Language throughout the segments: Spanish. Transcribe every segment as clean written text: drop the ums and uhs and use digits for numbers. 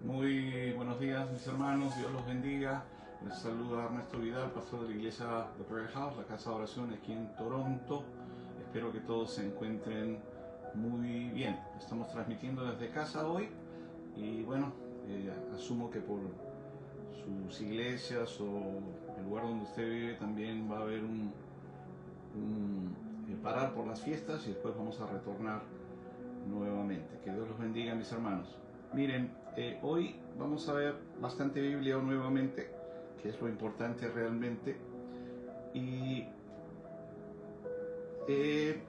Muy buenos días, mis hermanos, Dios los bendiga. Les saluda Ernesto Vidal, pastor de la iglesia The Prayer House, la casa de oración aquí en Toronto. Espero que todos se encuentren muy bien. Estamos transmitiendo desde casa hoy y bueno, asumo que por sus iglesias o el lugar donde usted vive también va a haber un parar por las fiestas y después vamos a retornar nuevamente. Que Dios los bendiga, mis hermanos. Miren, hoy vamos a ver bastante Biblia nuevamente, que es lo importante realmente. Y he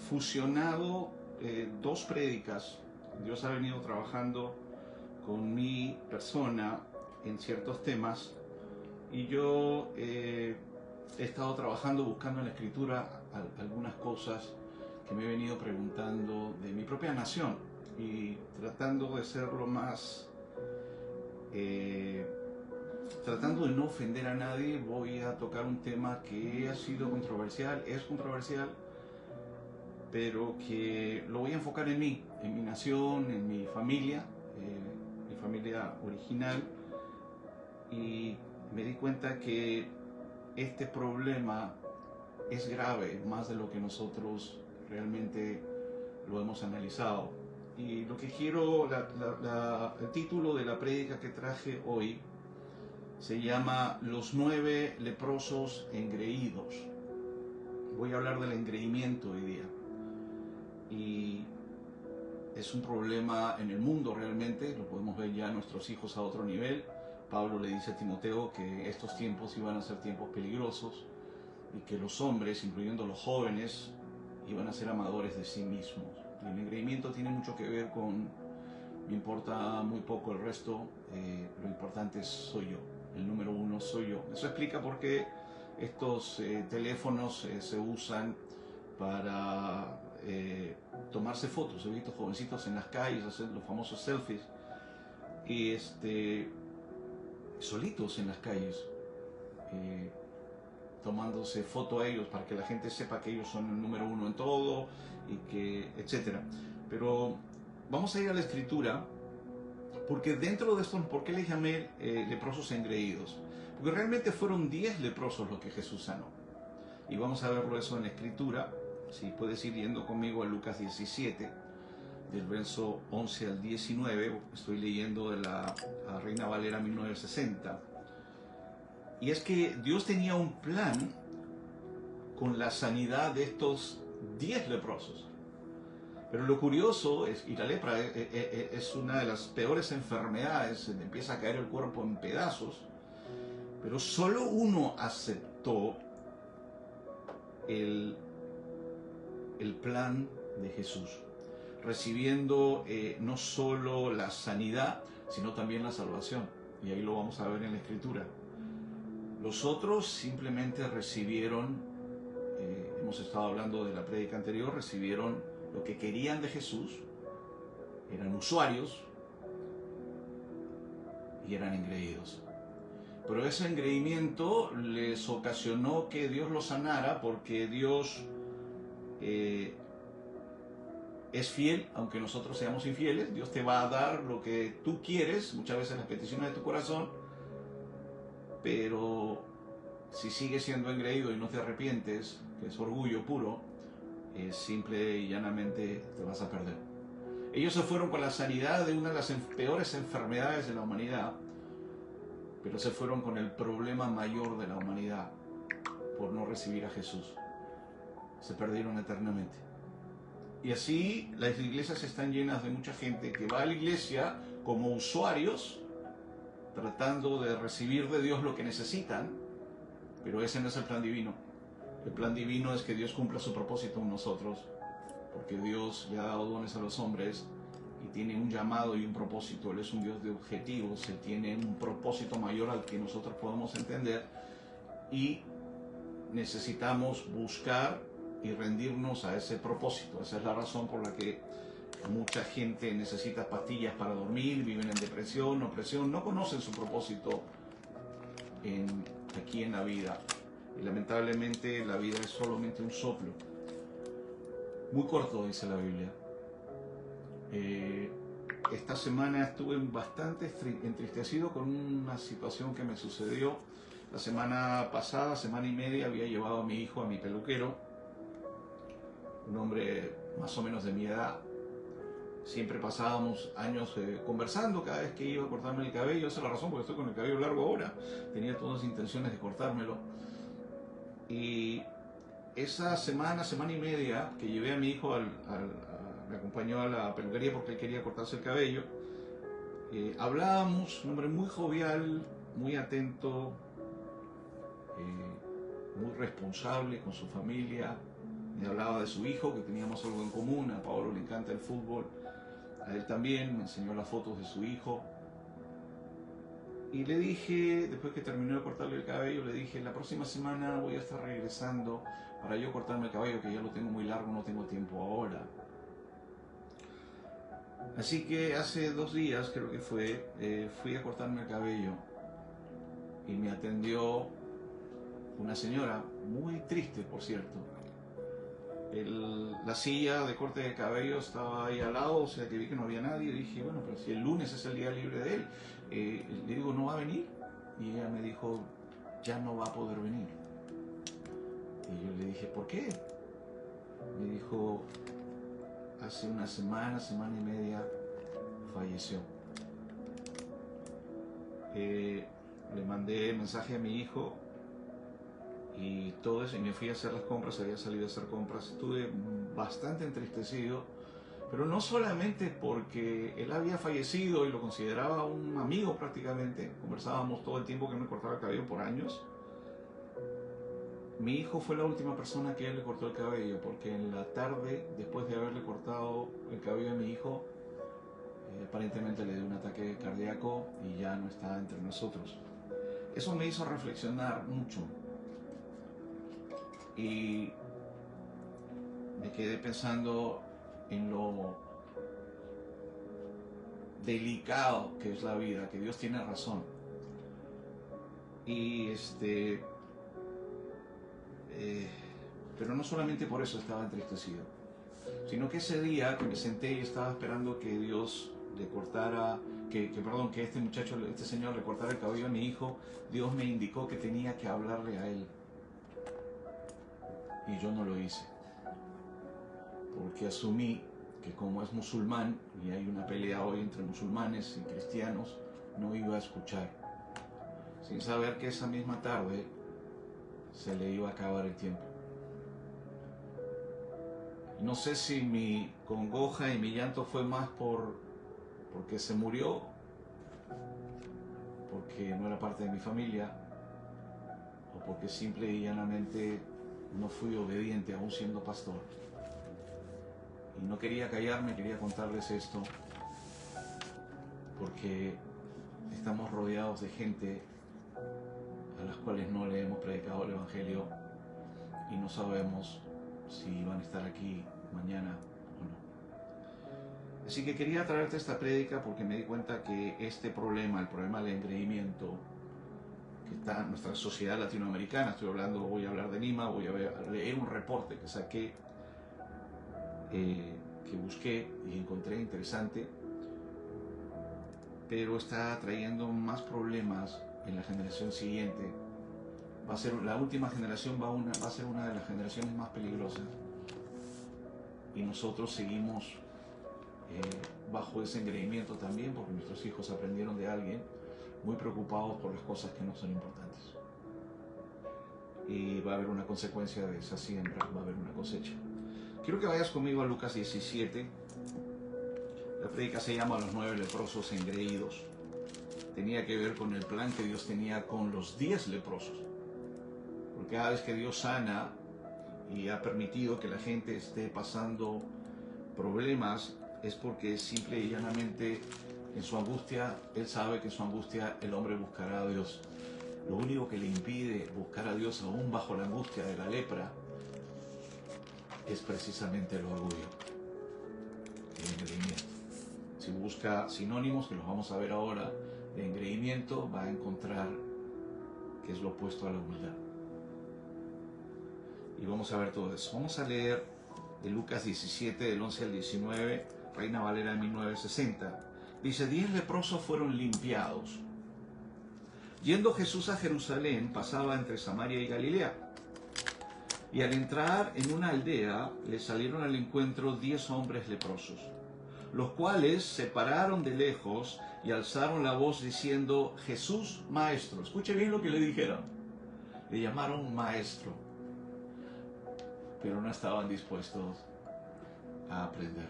fusionado dos prédicas. Dios ha venido trabajando con mi persona en ciertos temas y yo he estado trabajando buscando en la escritura algunas cosas que me he venido preguntando de mi propia nación y tratando de ser lo más tratando de no ofender a nadie. Voy a tocar un tema que ha sido controversial, es controversial, pero que lo voy a enfocar en mí, en mi nación, en mi familia original, y me di cuenta que este problema es grave, más de lo que nosotros realmente lo hemos analizado. Y lo que quiero, el título de la prédica que traje hoy se llama Los 9 leprosos engreídos. Voy a hablar del engreimiento hoy día. Y es un problema en el mundo realmente, lo podemos ver ya a nuestros hijos a otro nivel. Pablo le dice a Timoteo que estos tiempos iban a ser tiempos peligrosos y que los hombres, incluyendo los jóvenes, iban a ser amadores de sí mismos. Y el engreimiento tiene mucho que ver con, me importa muy poco el resto, lo importante soy yo, el número uno soy yo. Eso explica por qué estos teléfonos se usan para tomarse fotos. He visto jovencitos en las calles hacer los famosos selfies y solitos en las calles, eh, tomándose foto a ellos para que la gente sepa que ellos son el número uno en todo y que etcétera. Pero vamos a ir a la escritura, porque dentro de esto, ¿por qué les llamé leprosos engreídos? Porque realmente fueron 10 leprosos los que Jesús sanó. Y vamos a verlo eso en la escritura. Si puedes ir yendo conmigo a Lucas 17, del verso 11 al 19, estoy leyendo de la Reina Valera 1960. Y es que Dios tenía un plan con la sanidad de estos 10 leprosos. Pero lo curioso es, y la lepra es una de las peores enfermedades, se le empieza a caer el cuerpo en pedazos, pero solo uno aceptó el plan de Jesús, recibiendo no solo la sanidad, sino también la salvación. Y ahí lo vamos a ver en la escritura. Los otros simplemente recibieron, hemos estado hablando de la prédica anterior, recibieron lo que querían de Jesús, eran usuarios y eran engreídos. Pero ese engreimiento les ocasionó que Dios los sanara, porque Dios es fiel, aunque nosotros seamos infieles. Dios te va a dar lo que tú quieres, muchas veces las peticiones de tu corazón, pero si sigues siendo engreído y no te arrepientes, que es orgullo puro, simple y llanamente te vas a perder. Ellos se fueron con la sanidad de una de las peores enfermedades de la humanidad, pero se fueron con el problema mayor de la humanidad por no recibir a Jesús. Se perdieron eternamente. Y así las iglesias están llenas de mucha gente que va a la iglesia como usuarios, tratando de recibir de Dios lo que necesitan, pero ese no es el plan divino. El plan divino es que Dios cumpla su propósito en nosotros, porque Dios le ha dado dones a los hombres y tiene un llamado y un propósito. Él es un Dios de objetivos, Él tiene un propósito mayor al que nosotros podemos entender, y necesitamos buscar y rendirnos a ese propósito. Esa es la razón por la que mucha gente necesita pastillas para dormir, viven en depresión, opresión, no conocen su propósito aquí en la vida. Y lamentablemente la vida es solamente un soplo. Muy corto, dice la Biblia. esta semana estuve bastante entristecido con una situación que me sucedió. La semana pasada, semana y media, había llevado a mi hijo a mi peluquero, un hombre más o menos de mi edad. Siempre pasábamos años conversando cada vez que iba a cortarme el cabello. Esa es la razón porque estoy con el cabello largo ahora. Tenía todas intenciones de cortármelo. Y esa semana, semana y media que llevé a mi hijo, me acompañó a la peluquería porque él quería cortarse el cabello, hablábamos, un hombre muy jovial, muy atento, muy responsable con su familia. Me hablaba de su hijo, que teníamos algo en común. A Pablo le encanta el fútbol, a él también. Me enseñó las fotos de su hijo. Y le dije, después que terminó de cortarle el cabello, le dije, la próxima semana voy a estar regresando para yo cortarme el cabello, que ya lo tengo muy largo, no tengo tiempo ahora. Así que hace 2 días, creo que fue, fui a cortarme el cabello y me atendió una señora, muy triste por cierto. La silla de corte de cabello estaba ahí al lado, o sea que vi que no había nadie. Y dije, bueno, pero si el lunes es el día libre de él, le digo, ¿no va a venir? Y ella me dijo, ya no va a poder venir. Y yo le dije, ¿por qué? Me dijo, hace una semana, semana y media, falleció. Le mandé mensaje a mi hijo y todo eso, y me fui a hacer las compras, había salido a hacer compras. Estuve bastante entristecido, pero no solamente porque él había fallecido y lo consideraba un amigo prácticamente, conversábamos todo el tiempo que me cortaba el cabello por años. Mi hijo fue la última persona que él le cortó el cabello, porque en la tarde, después de haberle cortado el cabello a mi hijo, aparentemente le dio un ataque cardíaco y ya no está entre nosotros. Eso me hizo reflexionar mucho y me quedé pensando en lo delicado que es la vida, que Dios tiene razón. Y pero no solamente por eso estaba entristecido, sino que ese día que me senté y estaba esperando que Dios le cortara, que este muchacho, este señor le cortara el cabello a mi hijo, Dios me indicó que tenía que hablarle a él. Y yo no lo hice, porque asumí que como es musulmán, y hay una pelea hoy entre musulmanes y cristianos, no iba a escuchar, sin saber que esa misma tarde se le iba a acabar el tiempo. No sé si mi congoja y mi llanto fue más porque se murió, porque no era parte de mi familia, o porque simple y llanamente no fui obediente aún siendo pastor. Y no quería callarme, quería contarles esto, porque estamos rodeados de gente a las cuales no le hemos predicado el Evangelio y no sabemos si van a estar aquí mañana o no. Así que quería traerte esta prédica porque me di cuenta que este problema, el problema del engreimiento que está en nuestra sociedad latinoamericana, voy a hablar de Lima, voy a leer un reporte que saqué, que busqué y encontré interesante, pero está trayendo más problemas en la generación siguiente. Va a ser la última generación, va a ser una de las generaciones más peligrosas, y nosotros seguimos bajo ese engreimiento también, porque nuestros hijos aprendieron de alguien, muy preocupados por las cosas que no son importantes. Y va a haber una consecuencia de esa siembra, va a haber una cosecha. Quiero que vayas conmigo a Lucas 17. La prédica se llama Los 9 leprosos engreídos. Tenía que ver con el plan que Dios tenía con los 10 leprosos. Porque cada vez que Dios sana y ha permitido que la gente esté pasando problemas, es porque simple y llanamente en su angustia, Él sabe que en su angustia el hombre buscará a Dios. Lo único que le impide buscar a Dios aún bajo la angustia de la lepra es precisamente el orgullo, el engreimiento. Si busca sinónimos, que los vamos a ver ahora, de engreimiento, va a encontrar que es lo opuesto a la humildad. Y vamos a ver todo eso. Vamos a leer de Lucas 17, del 11 al 19, Reina Valera de 1960. Dice, 10 leprosos fueron limpiados. Yendo Jesús a Jerusalén, pasaba entre Samaria y Galilea. Y al entrar en una aldea, le salieron al encuentro 10 hombres leprosos, los cuales se pararon de lejos y alzaron la voz diciendo, Jesús, Maestro. Escuche bien lo que le dijeron. Le llamaron Maestro, pero no estaban dispuestos a aprender.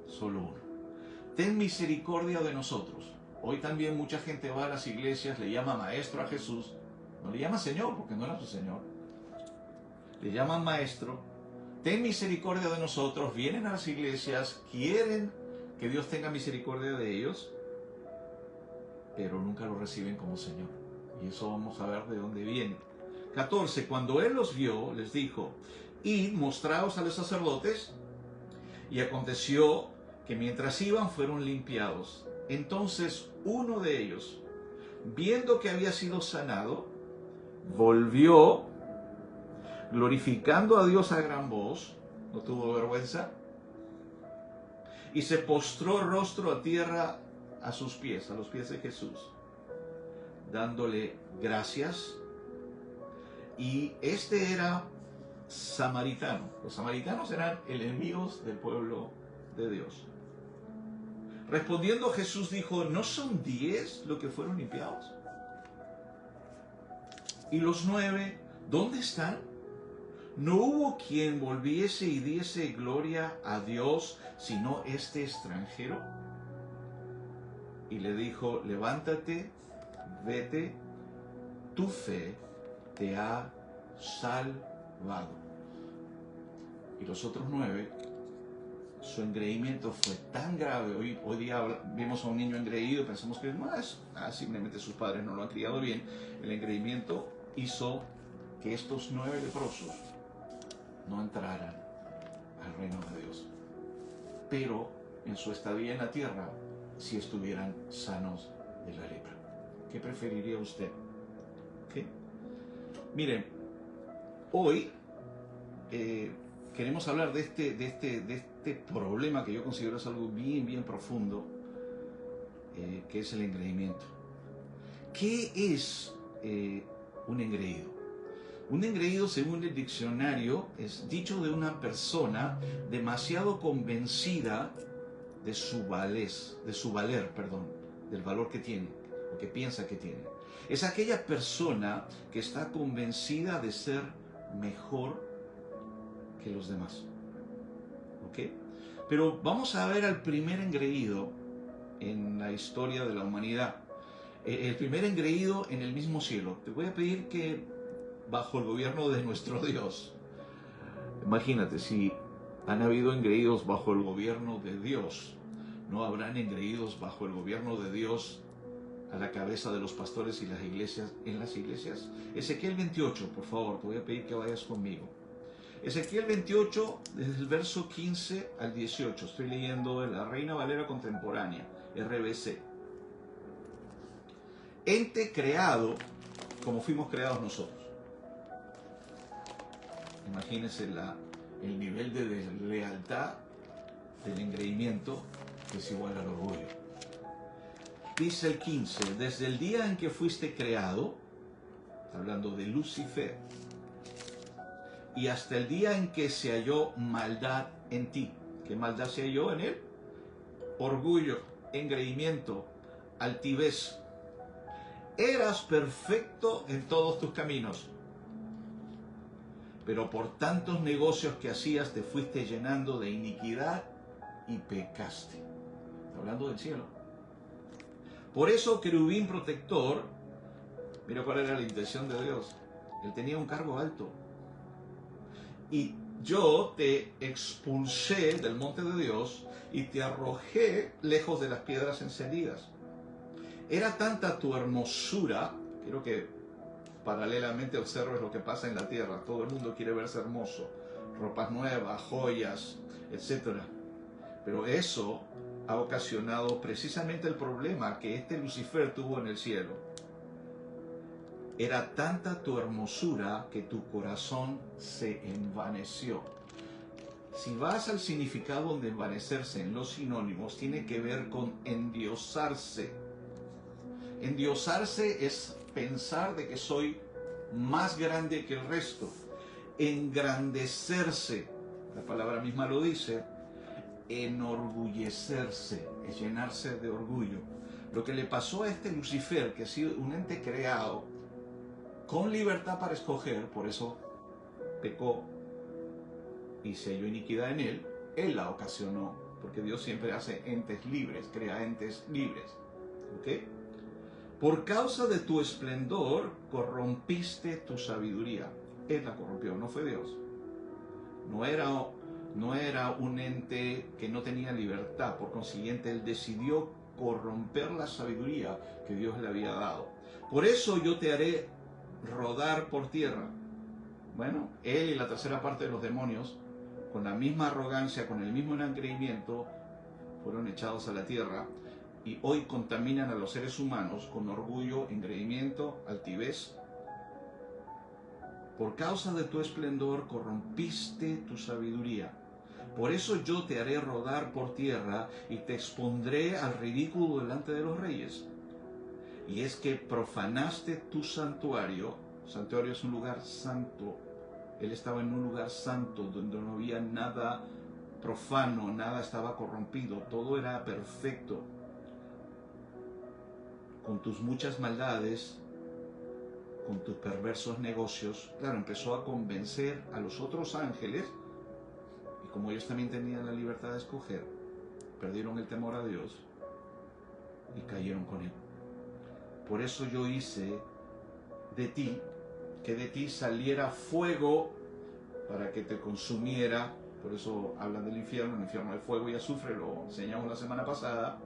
Solo uno. Ten misericordia de nosotros. Hoy también mucha gente va a las iglesias, le llama Maestro a Jesús. No le llama Señor, porque no era su Señor. Le llaman Maestro. Ten misericordia de nosotros. Vienen a las iglesias, quieren que Dios tenga misericordia de ellos, pero nunca lo reciben como Señor. Y eso vamos a ver de dónde viene. 14. Cuando Él los vio, les dijo, id, mostraos a los sacerdotes. Y aconteció que mientras iban fueron limpiados. Entonces uno de ellos, viendo que había sido sanado, volvió, glorificando a Dios a gran voz, no tuvo vergüenza, y se postró rostro a tierra a sus pies, a los pies de Jesús, dándole gracias. Y este era samaritano. Los samaritanos eran enemigos del pueblo de Dios. Respondiendo Jesús dijo, ¿no son 10 los que fueron limpiados? ¿Y los 9 dónde están? ¿No hubo quien volviese y diese gloria a Dios, sino este extranjero? Y le dijo, levántate, vete, tu fe te ha salvado. Y los otros 9, su engreimiento fue tan grave. Hoy día vemos a un niño engreído y pensamos que no es simplemente sus padres no lo han criado bien. El engreimiento hizo que estos 9 leprosos no entraran al reino de Dios, pero en su estadía en la tierra sí estuvieran sanos de la lepra. ¿Qué preferiría usted? ¿Qué? Miren, hoy queremos hablar de este problema que yo considero es algo bien profundo, que es el engreimiento. ¿Qué es un engreído? Un engreído, según el diccionario, es dicho de una persona demasiado convencida de su valer, del valor que tiene, o que piensa que tiene. Es aquella persona que está convencida de ser mejor que los demás. ¿Ok? Pero vamos a ver al primer engreído en la historia de la humanidad. El primer engreído en el mismo cielo. Te voy a pedir que bajo el gobierno de nuestro Dios, imagínate, si han habido engreídos bajo el gobierno de Dios, ¿no habrán engreídos bajo el gobierno de Dios a la cabeza de los pastores y las iglesias, en las iglesias? Ezequiel 28, por favor, te voy a pedir que vayas conmigo. Ezequiel 28, desde el verso 15 al 18, estoy leyendo en la Reina Valera Contemporánea, RBC. Ente creado como fuimos creados nosotros. Imagínense el nivel de deslealtad del engreimiento, que es igual al orgullo. Dice el 15, desde el día en que fuiste creado, hablando de Lucifer, y hasta el día en que se halló maldad en ti. ¿Qué maldad se halló en él? Orgullo, engreimiento, altivez. Eras perfecto en todos tus caminos, pero por tantos negocios que hacías te fuiste llenando de iniquidad y pecaste. Está hablando del cielo. Por eso, querubín protector, mira cuál era la intención de Dios. Él tenía un cargo alto. Y yo te expulsé del monte de Dios y te arrojé lejos de las piedras encendidas. Era tanta tu hermosura, quiero que paralelamente observes lo que pasa en la tierra. Todo el mundo quiere verse hermoso, ropas nuevas, joyas, etc. Pero eso ha ocasionado precisamente el problema que este Lucifer tuvo en el cielo. Era tanta tu hermosura que tu corazón se envaneció. Si vas al significado de envanecerse en los sinónimos, tiene que ver con endiosarse. Endiosarse es pensar de que soy más grande que el resto. Engrandecerse, la palabra misma lo dice, enorgullecerse, es llenarse de orgullo. Lo que le pasó a este Lucifer, que ha sido un ente creado con libertad para escoger, por eso pecó y se halló iniquidad en él la ocasionó, porque Dios siempre hace entes libres, crea entes libres. ¿Ok? Por causa de tu esplendor corrompiste tu sabiduría. Él la corrompió, no fue Dios. No era un ente que no tenía libertad, por consiguiente él decidió corromper la sabiduría que Dios le había dado. Por eso yo te haré rodar por tierra. Bueno, él y la tercera parte de los demonios, con la misma arrogancia, con el mismo engreimiento, fueron echados a la tierra y hoy contaminan a los seres humanos con orgullo, engreimiento, altivez. Por causa de tu esplendor corrompiste tu sabiduría. Por eso yo te haré rodar por tierra y te expondré al ridículo delante de los reyes. Y es que profanaste tu santuario. Santuario es un lugar santo. Él estaba en un lugar santo donde no había nada profano, nada estaba corrompido, todo era perfecto. Con tus muchas maldades, con tus perversos negocios, claro, empezó a convencer a los otros ángeles, y como ellos también tenían la libertad de escoger, perdieron el temor a Dios y cayeron con él. Por eso yo hice de ti, que de ti saliera fuego para que te consumiera. Por eso hablan del infierno, el infierno de fuego y azufre, lo enseñamos la semana pasada.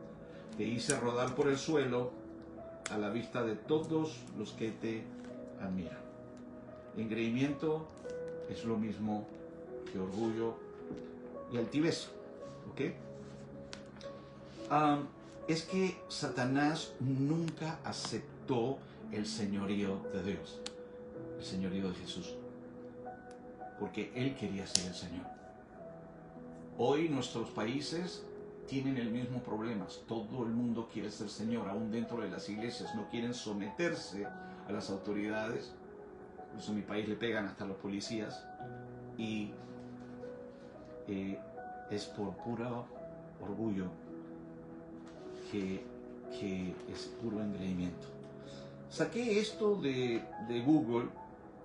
Te hice rodar por el suelo a la vista de todos los que te admiran. Engreimiento es lo mismo que orgullo y altivez. ¿Ok? Es que Satanás nunca aceptó el señorío de Dios, el señorío de Jesús, porque él quería ser el Señor. Hoy nuestros países tienen el mismo problema. Todo el mundo quiere ser Señor, aún dentro de las iglesias. No quieren someterse a las autoridades. Por eso en mi país le pegan hasta a los policías. Y es por puro orgullo que es puro engreimiento. Saqué esto de Google.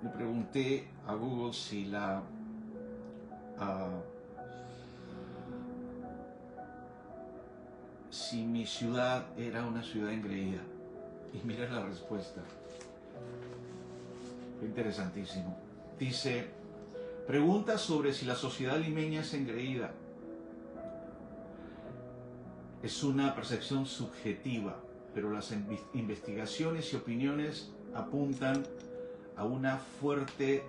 Le pregunté a Google si si mi ciudad era una ciudad engreída. Y mira la respuesta. Interesantísimo. Dice, pregunta sobre si la sociedad limeña es engreída. Es una percepción subjetiva, pero las investigaciones y opiniones apuntan a una fuerte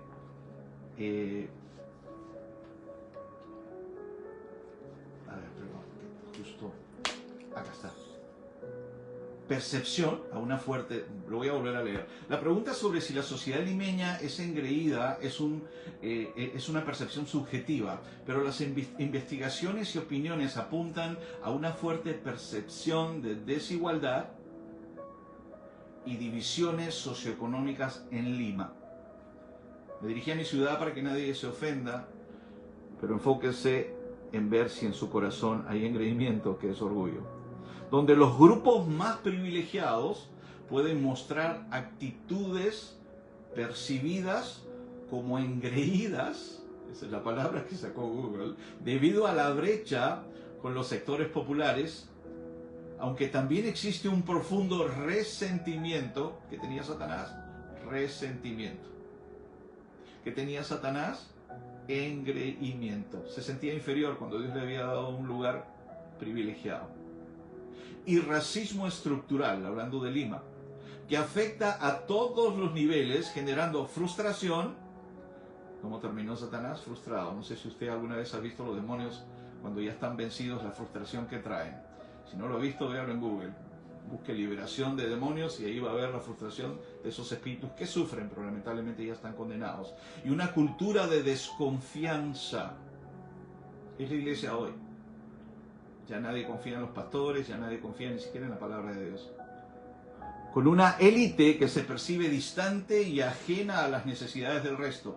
acá está. Percepción, a una fuerte, lo voy a volver a leer. La pregunta sobre si la sociedad limeña es engreída es una percepción subjetiva, pero las investigaciones y opiniones apuntan a una fuerte percepción de desigualdad y divisiones socioeconómicas en Lima. Me dirigí a mi ciudad para que nadie se ofenda, pero enfóquese en ver si en su corazón hay engreimiento, que es orgullo. Donde los grupos más privilegiados pueden mostrar actitudes percibidas como engreídas, esa es la palabra que sacó Google, debido a la brecha con los sectores populares, aunque también existe un profundo resentimiento que tenía Satanás. Resentimiento. ¿Qué tenía Satanás? Engreimiento. Se sentía inferior cuando Dios le había dado un lugar privilegiado. Y racismo estructural, hablando de Lima, que afecta a todos los niveles, generando frustración. ¿Cómo terminó Satanás? Frustrado. No sé si usted alguna vez ha visto los demonios cuando ya están vencidos, la frustración que traen. Si no lo ha visto, véalo en Google. Busque liberación de demonios y ahí va a ver la frustración de esos espíritus que sufren, pero lamentablemente ya están condenados. Y una cultura de desconfianza. Es la iglesia hoy. Ya nadie confía en los pastores, ya nadie confía ni siquiera en la palabra de Dios. Con una élite que se percibe distante y ajena a las necesidades del resto.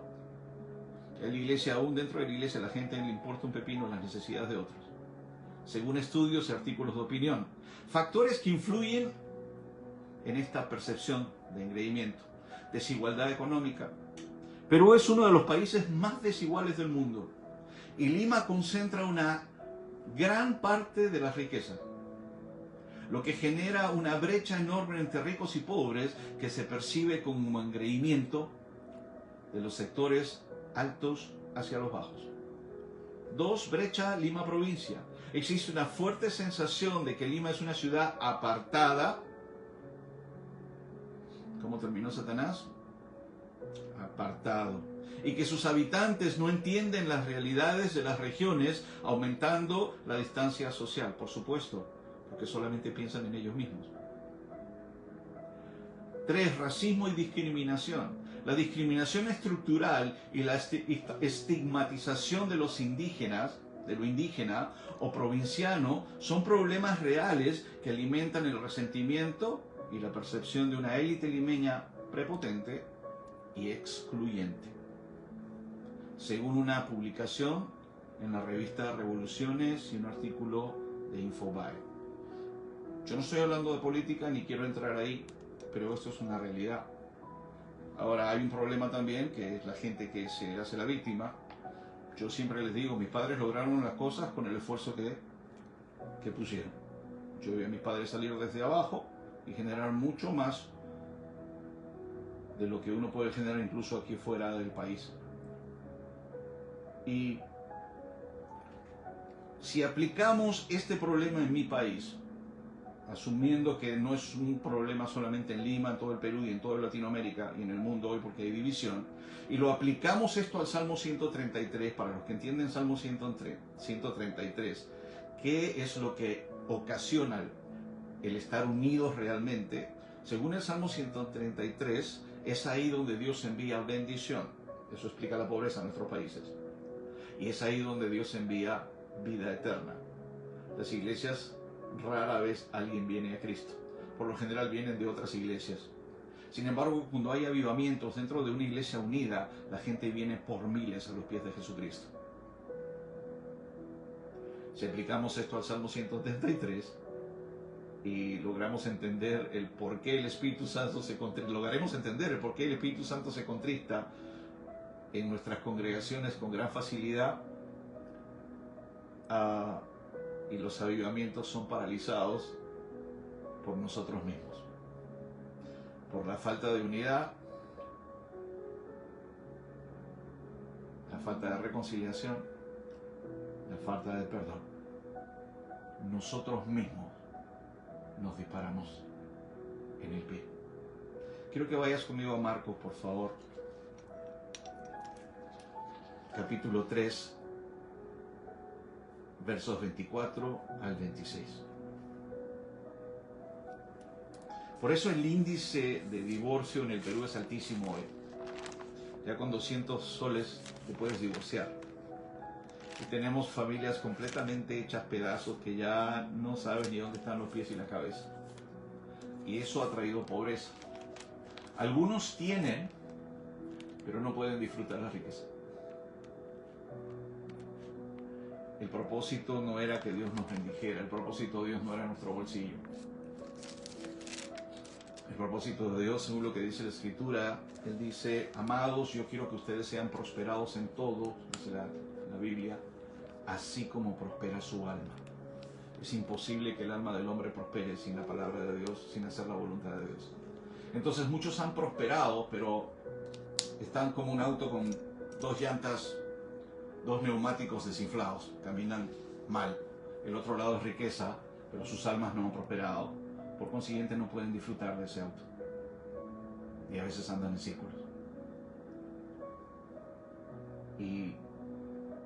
En la iglesia, aún dentro de la iglesia, a la gente le importa un pepino las necesidades de otros, según estudios y artículos de opinión. Factores que influyen en esta percepción de engreimiento. Desigualdad económica. Perú es uno de los países más desiguales del mundo y Lima concentra una gran parte de las riquezas, lo que genera una brecha enorme entre ricos y pobres que se percibe como engreimiento de los sectores altos hacia los bajos. 2. Brecha Lima provincia. Existe una fuerte sensación de que Lima es una ciudad apartada. ¿Cómo terminó Satanás? Apartado. Y que sus habitantes no entienden las realidades de las regiones, aumentando la distancia social, por supuesto, porque solamente piensan en ellos mismos. 3. Racismo y discriminación. La discriminación estructural y la estigmatización de los indígenas, de lo indígena o provinciano, son problemas reales que alimentan el resentimiento y la percepción de una élite limeña prepotente y excluyente. Según una publicación en la revista Revoluciones y un artículo de Infobae. Yo no estoy hablando de política ni quiero entrar ahí, pero esto es una realidad. Ahora hay un problema también, que es la gente que se hace la víctima. Yo siempre les digo, mis padres lograron las cosas con el esfuerzo que pusieron. Yo vi a mis padres salir desde abajo y generar mucho más de lo que uno puede generar incluso aquí fuera del país. Y si aplicamos este problema en mi país, asumiendo que no es un problema solamente en Lima, en todo el Perú y en toda Latinoamérica y en el mundo hoy porque hay división, y lo aplicamos esto al Salmo 133, para los que entienden Salmo 133, ¿qué es lo que ocasiona el estar unidos realmente? Según el Salmo 133, es ahí donde Dios envía bendición. Eso explica la pobreza en nuestros países. Y es ahí donde Dios envía vida eterna. Las iglesias, rara vez alguien viene a Cristo. Por lo general vienen de otras iglesias. Sin embargo, cuando hay avivamientos dentro de una iglesia unida, la gente viene por miles a los pies de Jesucristo. Si aplicamos esto al Salmo 133 y logramos entender el por qué el Espíritu Santo lograremos entender el por qué el Espíritu Santo se contrista en nuestras congregaciones con gran facilidad, y los avivamientos son paralizados por nosotros mismos, por la falta de unidad, la falta de reconciliación, la falta de perdón. Nosotros mismos nos disparamos en el pie. Quiero que vayas conmigo a Marcos, por favor. Capítulo 3, versos 24 al 26. Por eso el índice de divorcio en el Perú es altísimo hoy. Ya con 200 soles te puedes divorciar. Y tenemos familias completamente hechas pedazos que ya no sabes ni dónde están los pies y la cabeza. Y eso ha traído pobreza. Algunos tienen, pero no pueden disfrutar la riqueza. El propósito no era que Dios nos bendijera, el propósito de Dios no era nuestro bolsillo. El propósito de Dios, según lo que dice la Escritura, Él dice: amados, yo quiero que ustedes sean prosperados en todo, dice la Biblia, así como prospera su alma. Es imposible que el alma del hombre prospere sin la palabra de Dios, sin hacer la voluntad de Dios. Entonces muchos han prosperado, pero están como un auto con dos llantas, dos neumáticos desinflados, caminan mal. El otro lado es riqueza, pero sus almas no han prosperado. Por consiguiente no pueden disfrutar de ese auto. Y a veces andan en círculos. Y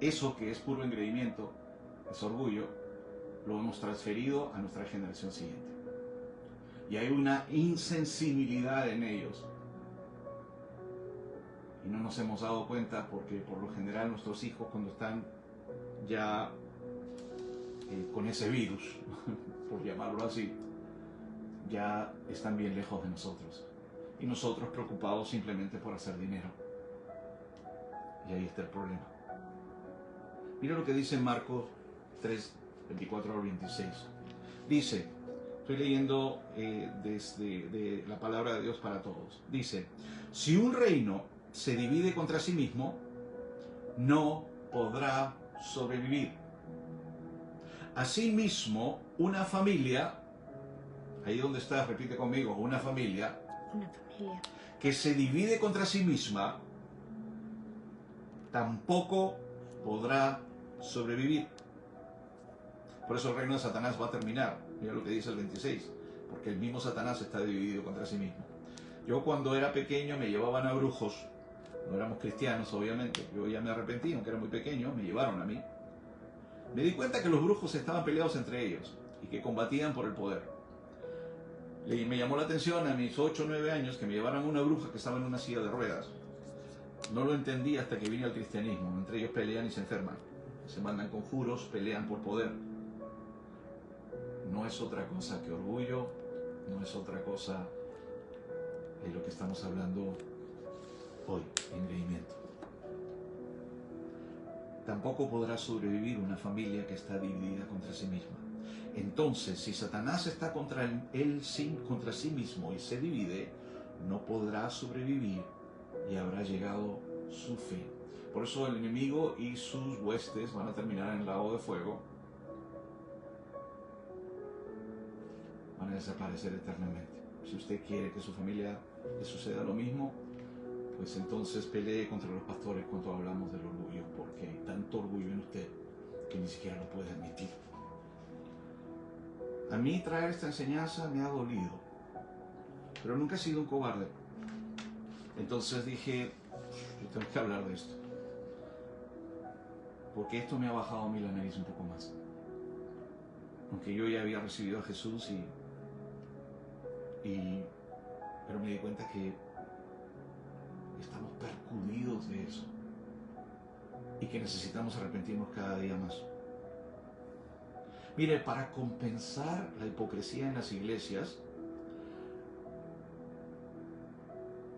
eso que es puro engreimiento, es orgullo, lo hemos transferido a nuestra generación siguiente. Y hay una insensibilidad en ellos. Y no nos hemos dado cuenta porque por lo general nuestros hijos, cuando están ya con ese virus, por llamarlo así, ya están bien lejos de nosotros. Y nosotros preocupados simplemente por hacer dinero. Y ahí está el problema. Mira lo que dice Marcos 3, 24 al 26. Dice, estoy leyendo desde la palabra de Dios para todos. Dice, si un reino se divide contra sí mismo, no podrá sobrevivir. Asimismo, una familia, ahí donde estás, repite conmigo, una familia que se divide contra sí misma, tampoco podrá sobrevivir. Por eso el reino de Satanás va a terminar. Mira lo que dice el 26, porque el mismo Satanás está dividido contra sí mismo. Yo cuando era pequeño me llevaban a brujos, no éramos cristianos obviamente, yo ya me arrepentí, aunque era muy pequeño, me llevaron a mí. Me di cuenta que los brujos estaban peleados entre ellos y que combatían por el poder. Me llamó la atención a mis 8 o 9 años que me llevaran a una bruja que estaba en una silla de ruedas. No lo entendí hasta que vine al cristianismo. Entre ellos pelean y se enferman. Se mandan conjuros, pelean por poder. No es otra cosa que orgullo, no es otra cosa de lo que estamos hablando hoy, engreimiento. Tampoco podrá sobrevivir una familia que está dividida contra sí misma. Entonces, si Satanás está contra sí mismo y se divide, no podrá sobrevivir y habrá llegado su fin. Por eso el enemigo y sus huestes van a terminar en el lago de fuego. Van a desaparecer eternamente. Si usted quiere que a su familia le suceda lo mismo, pues entonces pelee contra los pastores cuando hablamos del orgullo, porque hay tanto orgullo en usted que ni siquiera lo puede admitir. A mí traer esta enseñanza me ha dolido, pero nunca he sido un cobarde. Entonces dije, yo tengo que hablar de esto, porque esto me ha bajado a mí la nariz un poco más. Aunque yo ya había recibido a Jesús pero me di cuenta que estamos percudidos de eso y que necesitamos arrepentirnos cada día más. Mire, para compensar la hipocresía en las iglesias,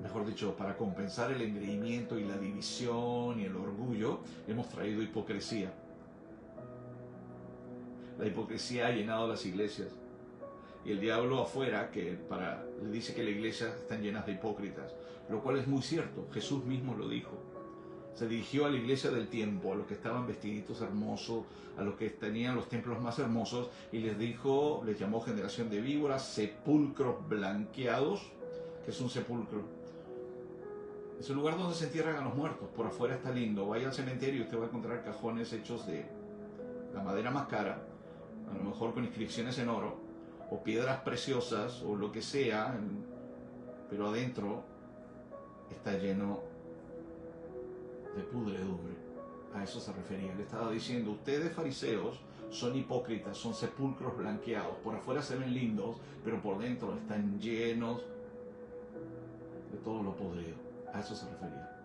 mejor dicho, para compensar el engreimiento y la división y el orgullo, hemos traído hipocresía. La hipocresía ha llenado las iglesias. Y el diablo afuera le dice que las iglesias están llenas de hipócritas, lo cual es muy cierto. Jesús mismo lo dijo. Se dirigió a la iglesia del tiempo, a los que estaban vestiditos hermosos, a los que tenían los templos más hermosos, y les llamó generación de víboras, sepulcros blanqueados. ¿Qué es un sepulcro? Es un lugar donde se entierran a los muertos. Por afuera está lindo. Vaya al cementerio y usted va a encontrar cajones hechos de la madera más cara, a lo mejor con inscripciones en oro, o piedras preciosas, o lo que sea, pero adentro está lleno de pudredumbre. A eso se refería. Le estaba diciendo, ustedes fariseos son hipócritas, son sepulcros blanqueados. Por afuera se ven lindos, pero por dentro están llenos de todo lo podrido. A eso se refería.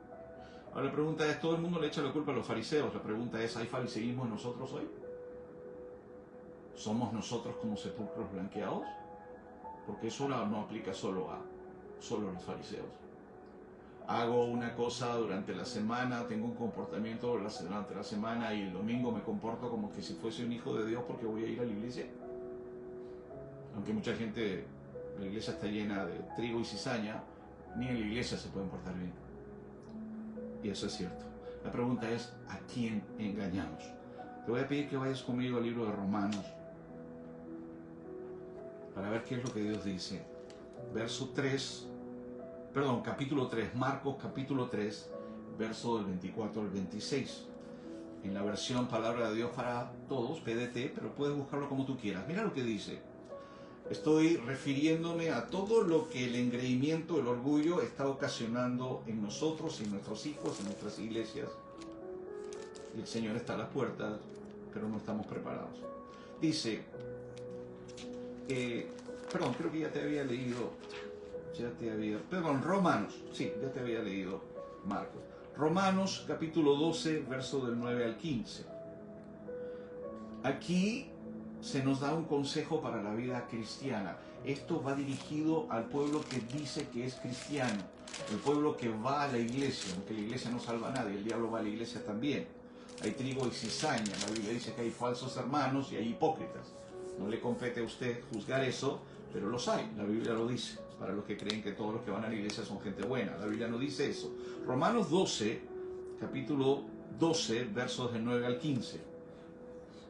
Ahora la pregunta es, ¿todo el mundo le echa la culpa a los fariseos? La pregunta es, ¿hay fariseísmo en nosotros hoy? ¿Somos nosotros como sepulcros blanqueados? Porque eso no aplica solo a los fariseos. Hago una cosa durante la semana, tengo un comportamiento durante la semana y el domingo me comporto como que si fuese un hijo de Dios porque voy a ir a la iglesia. Aunque mucha gente, la iglesia está llena de trigo y cizaña, ni en la iglesia se pueden portar bien. Y eso es cierto. La pregunta es, ¿a quién engañamos? Te voy a pedir que vayas conmigo al libro de Romanos para ver qué es lo que Dios dice. Capítulo 3, Marcos capítulo 3, verso del 24 al 26. En la versión Palabra de Dios para Todos, PDT, pero puedes buscarlo como tú quieras. Mira lo que dice. Estoy refiriéndome a todo lo que el engreimiento, el orgullo está ocasionando en nosotros, en nuestros hijos, en nuestras iglesias. Y el Señor está a las puertas, pero no estamos preparados. Dice, creo que ya te había leído, Romanos, sí, ya te había leído Marcos. Romanos capítulo 12, verso del 9 al 15. Aquí se nos da un consejo para la vida cristiana. Esto va dirigido al pueblo que dice que es cristiano, el pueblo que va a la iglesia, aunque la iglesia no salva a nadie, el diablo va a la iglesia también. Hay trigo y cizaña, la Biblia dice que hay falsos hermanos y hay hipócritas. No le compete a usted juzgar eso, pero los hay, la Biblia lo dice, para los que creen que todos los que van a la iglesia son gente buena. La Biblia no dice eso. Romanos 12, capítulo 12, versos del 9 al 15,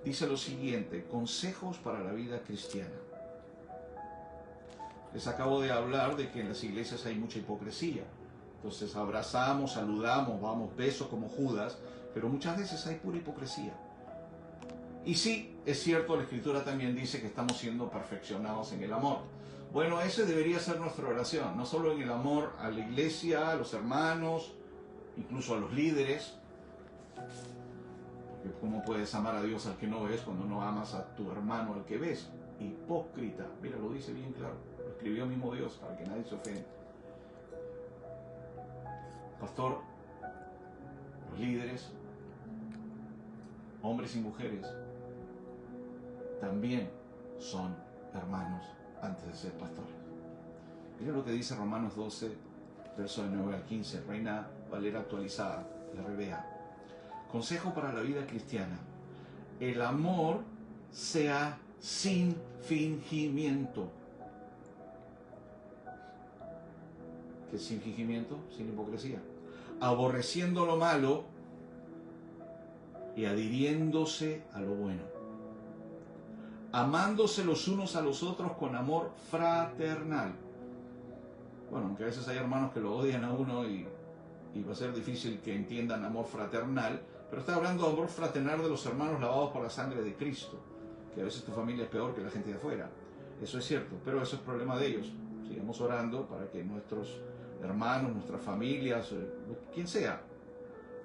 dice lo siguiente: consejos para la vida cristiana. Les acabo de hablar de que en las iglesias hay mucha hipocresía. Entonces abrazamos, saludamos, vamos besos como Judas, pero muchas veces hay pura hipocresía. Y sí, es cierto, la Escritura también dice que estamos siendo perfeccionados en el amor. Bueno, esa debería ser nuestra oración, no solo en el amor a la iglesia, a los hermanos, incluso a los líderes. Porque ¿cómo puedes amar a Dios al que no ves cuando no amas a tu hermano al que ves? Hipócrita. Mira, lo dice bien claro. Lo escribió el mismo Dios para que nadie se ofenda. Pastor, los líderes, hombres y mujeres, también son hermanos antes de ser pastores. Mira lo que dice Romanos 12, versos del 9 al 15, Reina Valera actualizada, la RVA. Consejo para la vida cristiana: el amor sea sin fingimiento. ¿Qué es sin fingimiento? Sin hipocresía. Aborreciendo lo malo y adhiriéndose a lo bueno. Amándose los unos a los otros con amor fraternal. Bueno, aunque a veces hay hermanos que lo odian a uno y va a ser difícil que entiendan amor fraternal, pero está hablando de amor fraternal de los hermanos lavados por la sangre de Cristo, que a veces tu familia es peor que la gente de afuera. Eso es cierto, pero eso es problema de ellos. Sigamos orando para que nuestros hermanos, nuestras familias, quien sea,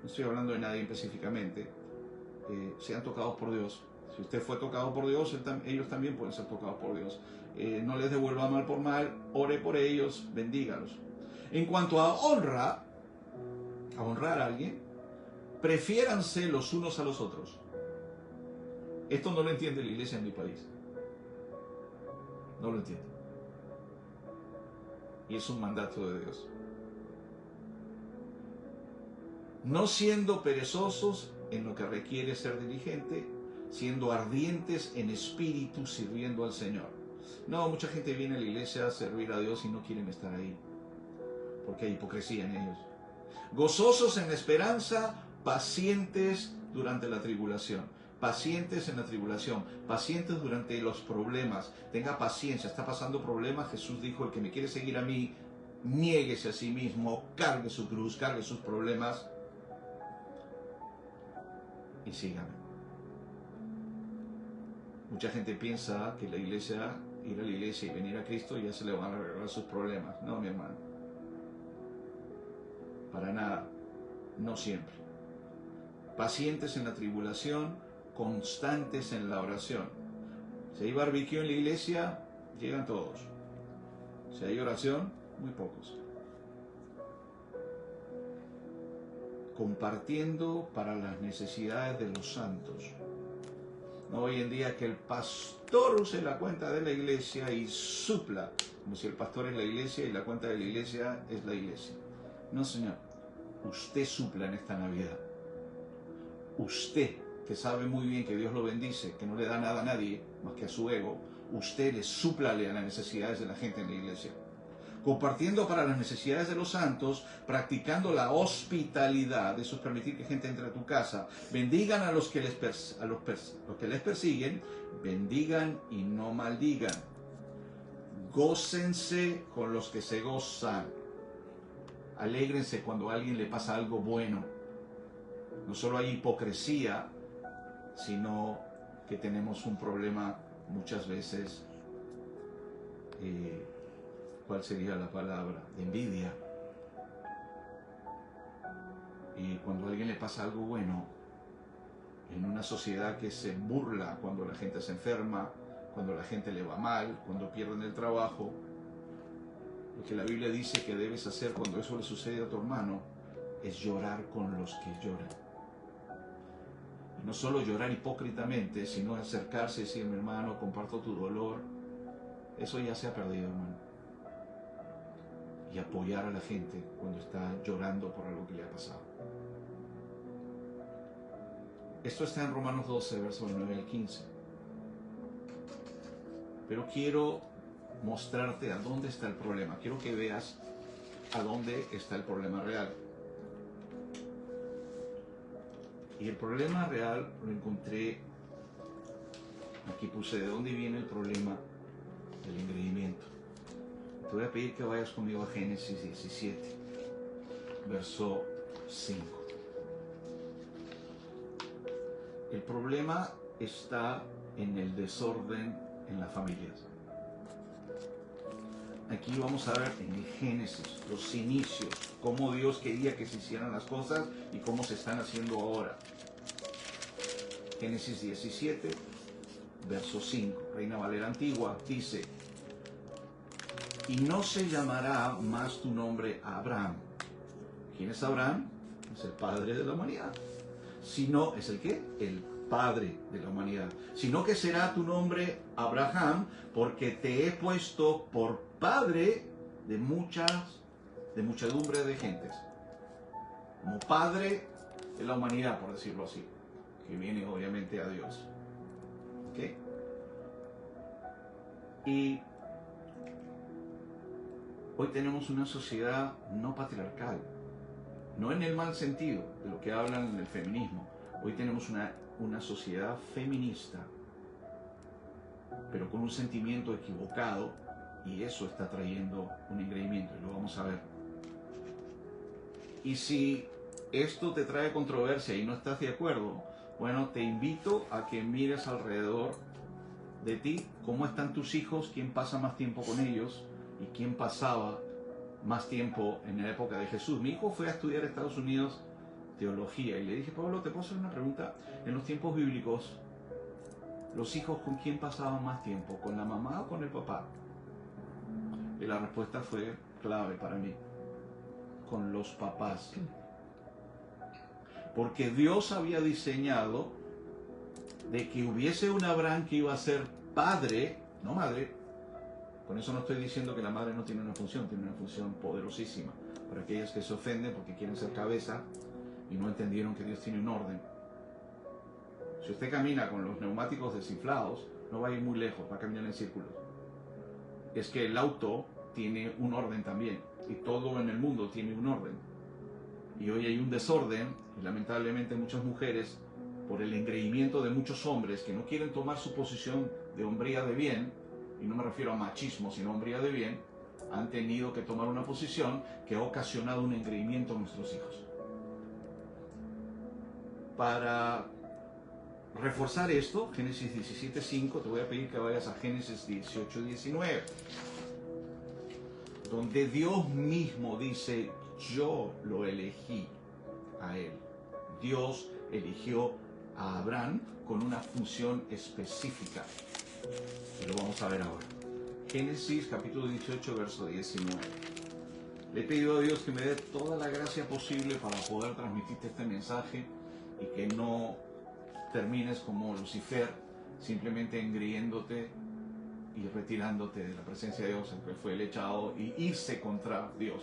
no estoy hablando de nadie específicamente, sean tocados por Dios. Si usted fue tocado por Dios, ellos también pueden ser tocados por Dios. No les devuelva mal por mal, ore por ellos, bendígalos. En cuanto a honrar a alguien, prefiéranse los unos a los otros. Esto no lo entiende la iglesia en mi país. No lo entiende. Y es un mandato de Dios. No siendo perezosos en lo que requiere ser diligente, siendo ardientes en espíritu, sirviendo al Señor. No, mucha gente viene a la iglesia a servir a Dios y no quieren estar ahí, porque hay hipocresía en ellos. Gozosos en la esperanza, pacientes durante la tribulación. Pacientes en la tribulación, pacientes durante los problemas. Tenga paciencia, está pasando problemas. Jesús dijo: el que me quiere seguir a mí, niéguese a sí mismo, cargue su cruz, cargue sus problemas y sígame. Mucha gente piensa que la iglesia, ir a la iglesia y venir a Cristo, ya se le van a arreglar sus problemas. No, mi hermano. Para nada. No siempre. Pacientes en la tribulación, constantes en la oración. Si hay barbecue en la iglesia, llegan todos. Si hay oración, muy pocos. Compartiendo para las necesidades de los santos. No hoy en día que el pastor use la cuenta de la iglesia y supla, como si el pastor es la iglesia y la cuenta de la iglesia es la iglesia. No, señor. Usted supla en esta Navidad. Usted, que sabe muy bien que Dios lo bendice, que no le da nada a nadie más que a su ego, usted le súplale a las necesidades de la gente en la iglesia. Compartiendo para las necesidades de los santos, practicando la hospitalidad, eso es permitir que gente entre a tu casa. Bendigan a los que les persiguen, bendigan y no maldigan. Gócense con los que se gozan. Alégrense cuando a alguien le pasa algo bueno. No solo hay hipocresía, sino que tenemos un problema muchas veces, ¿cuál sería la palabra? De envidia. Y cuando a alguien le pasa algo bueno, en una sociedad que se burla cuando la gente se enferma, cuando la gente le va mal, cuando pierden el trabajo, lo que la Biblia dice que debes hacer cuando eso le sucede a tu hermano es llorar con los que lloran. No solo llorar hipócritamente, sino acercarse y decir, mi hermano, comparto tu dolor. Eso ya se ha perdido, hermano. Y apoyar a la gente cuando está llorando por algo que le ha pasado. Esto está en Romanos 12, versos 9 al 15. Pero quiero mostrarte a dónde está el problema. Quiero que veas a dónde está el problema real. Y el problema real lo encontré, aquí puse de dónde viene el problema del engreimiento. Te voy a pedir que vayas conmigo a Génesis 17, verso 5. El problema está en el desorden en las familias. Aquí vamos a ver en el Génesis los inicios, cómo Dios quería que se hicieran las cosas y cómo se están haciendo ahora. Génesis 17, verso 5, Reina Valera Antigua, dice: y no se llamará más tu nombre Abraham. ¿Quién es Abraham? Es el padre de la humanidad. Sino, ¿es el qué? El padre de la humanidad. Sino que será tu nombre Abraham, porque te he puesto por padre de muchedumbre de gentes. Como padre de la humanidad, por decirlo así, que viene obviamente a Dios. ¿Ok? Y hoy tenemos una sociedad no patriarcal, no en el mal sentido de lo que hablan en el feminismo. Hoy tenemos una sociedad feminista, pero con un sentimiento equivocado, y eso está trayendo un engreimiento, y lo vamos a ver. Y si esto te trae controversia y no estás de acuerdo, bueno, te invito a que mires alrededor de ti cómo están tus hijos, quién pasa más tiempo con ellos y quién pasaba más tiempo en la época de Jesús. Mi hijo fue a estudiar a Estados Unidos teología y le dije, Pablo, ¿te puedo hacer una pregunta? En los tiempos bíblicos, ¿los hijos con quién pasaban más tiempo? ¿Con la mamá o con el papá? Y la respuesta fue clave para mí: con los papás. Porque Dios había diseñado de que hubiese un Abraham que iba a ser padre, no madre. Con eso no estoy diciendo que la madre no tiene una función poderosísima. Para aquellos que se ofenden porque quieren ser cabeza y no entendieron que Dios tiene un orden. Si usted camina con los neumáticos desinflados, no va a ir muy lejos, va a caminar en círculos. Es que el auto tiene un orden también, y todo en el mundo tiene un orden. Y hoy hay un desorden, y lamentablemente muchas mujeres, por el engreimiento de muchos hombres que no quieren tomar su posición de hombría de bien, y no me refiero a machismo, sino hombría de bien, han tenido que tomar una posición que ha ocasionado un engreimiento en nuestros hijos. Para reforzar esto, Génesis 17:5, te voy a pedir que vayas a Génesis 18:19, donde Dios mismo dice, yo lo elegí a él. Dios eligió a Abraham con una función específica. Y lo vamos a ver ahora. Génesis capítulo 18, verso 19. Le he pedido a Dios que me dé toda la gracia posible para poder transmitirte este mensaje y que no termines como Lucifer, simplemente engriéndote y retirándote de la presencia de Dios, el que fue el echado, y irse contra Dios.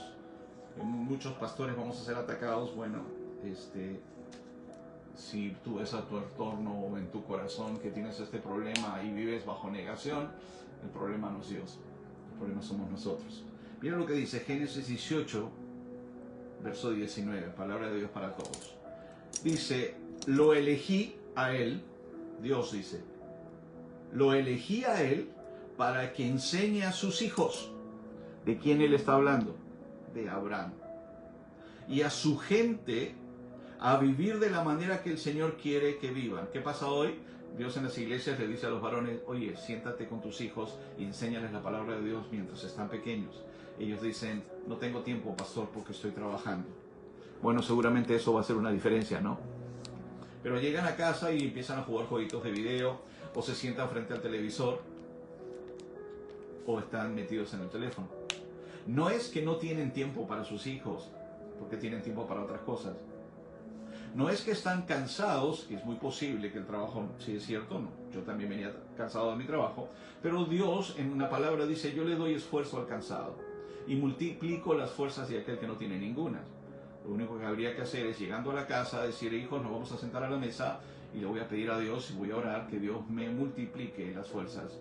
Muchos pastores vamos a ser atacados. Bueno, si tú ves a tu entorno o en tu corazón que tienes este problema y vives bajo negación, el problema no es Dios, el problema somos nosotros. Mira lo que dice Génesis 18, verso 19, palabra de Dios para todos. Dice, lo elegí a él, Dios dice, lo elegí a él para que enseñe a sus hijos. ¿De quién él está hablando? De Abraham. Y a su gente a vivir de la manera que el Señor quiere que vivan. ¿Qué pasa hoy? Dios en las iglesias le dice a los varones, oye, siéntate con tus hijos y enséñales la palabra de Dios mientras están pequeños. Ellos dicen, no tengo tiempo, pastor, porque estoy trabajando. Bueno, seguramente eso va a hacer una diferencia, ¿no? Pero llegan a casa y empiezan a jugar jueguitos de video, o se sientan frente al televisor, o están metidos en el teléfono. No es que no tienen tiempo para sus hijos, porque tienen tiempo para otras cosas. No es que están cansados, que es muy posible que el trabajo, sí es cierto, no, yo también venía cansado de mi trabajo, pero Dios en una palabra dice, yo le doy esfuerzo al cansado y multiplico las fuerzas de aquel que no tiene ninguna. Lo único que habría que hacer es, llegando a la casa, decir, hijos, nos vamos a sentar a la mesa y le voy a pedir a Dios y voy a orar que Dios me multiplique las fuerzas.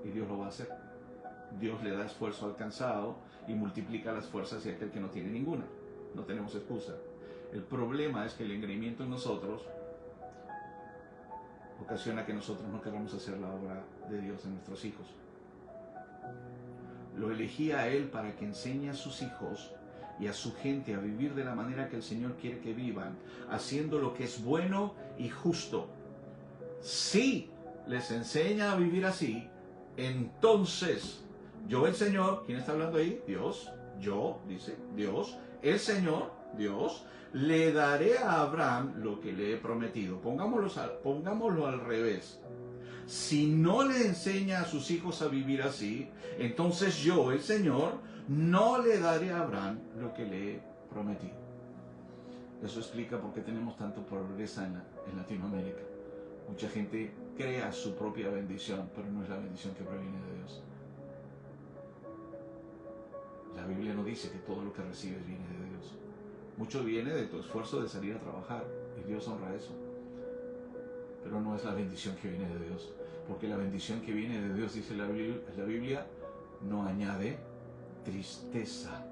Y Dios lo va a hacer. Dios le da esfuerzo al cansado y multiplica las fuerzas de aquel que no tiene ninguna. No tenemos excusa. El problema es que el engreimiento en nosotros ocasiona que nosotros no queramos hacer la obra de Dios en nuestros hijos. Lo elegí a Él para que enseñe a sus hijos y a su gente a vivir de la manera que el Señor quiere que vivan, haciendo lo que es bueno y justo. Si les enseña a vivir así, entonces yo, el Señor, ¿quién está hablando ahí? Dios. Yo, dice Dios, el Señor, Dios, le daré a Abraham lo que le he prometido. Pongámoslo al revés. Si no le enseña a sus hijos a vivir así, entonces yo, el Señor, no le daré a Abraham lo que le he prometido. Eso explica por qué tenemos tanta pobreza en Latinoamérica. Mucha gente crea su propia bendición, pero no es la bendición que proviene de Dios. La Biblia no dice que todo lo que recibes viene de Dios. Mucho viene de tu esfuerzo de salir a trabajar, y Dios honra eso. Pero no es la bendición que viene de Dios, porque la bendición que viene de Dios, dice la Biblia, no añade tristeza.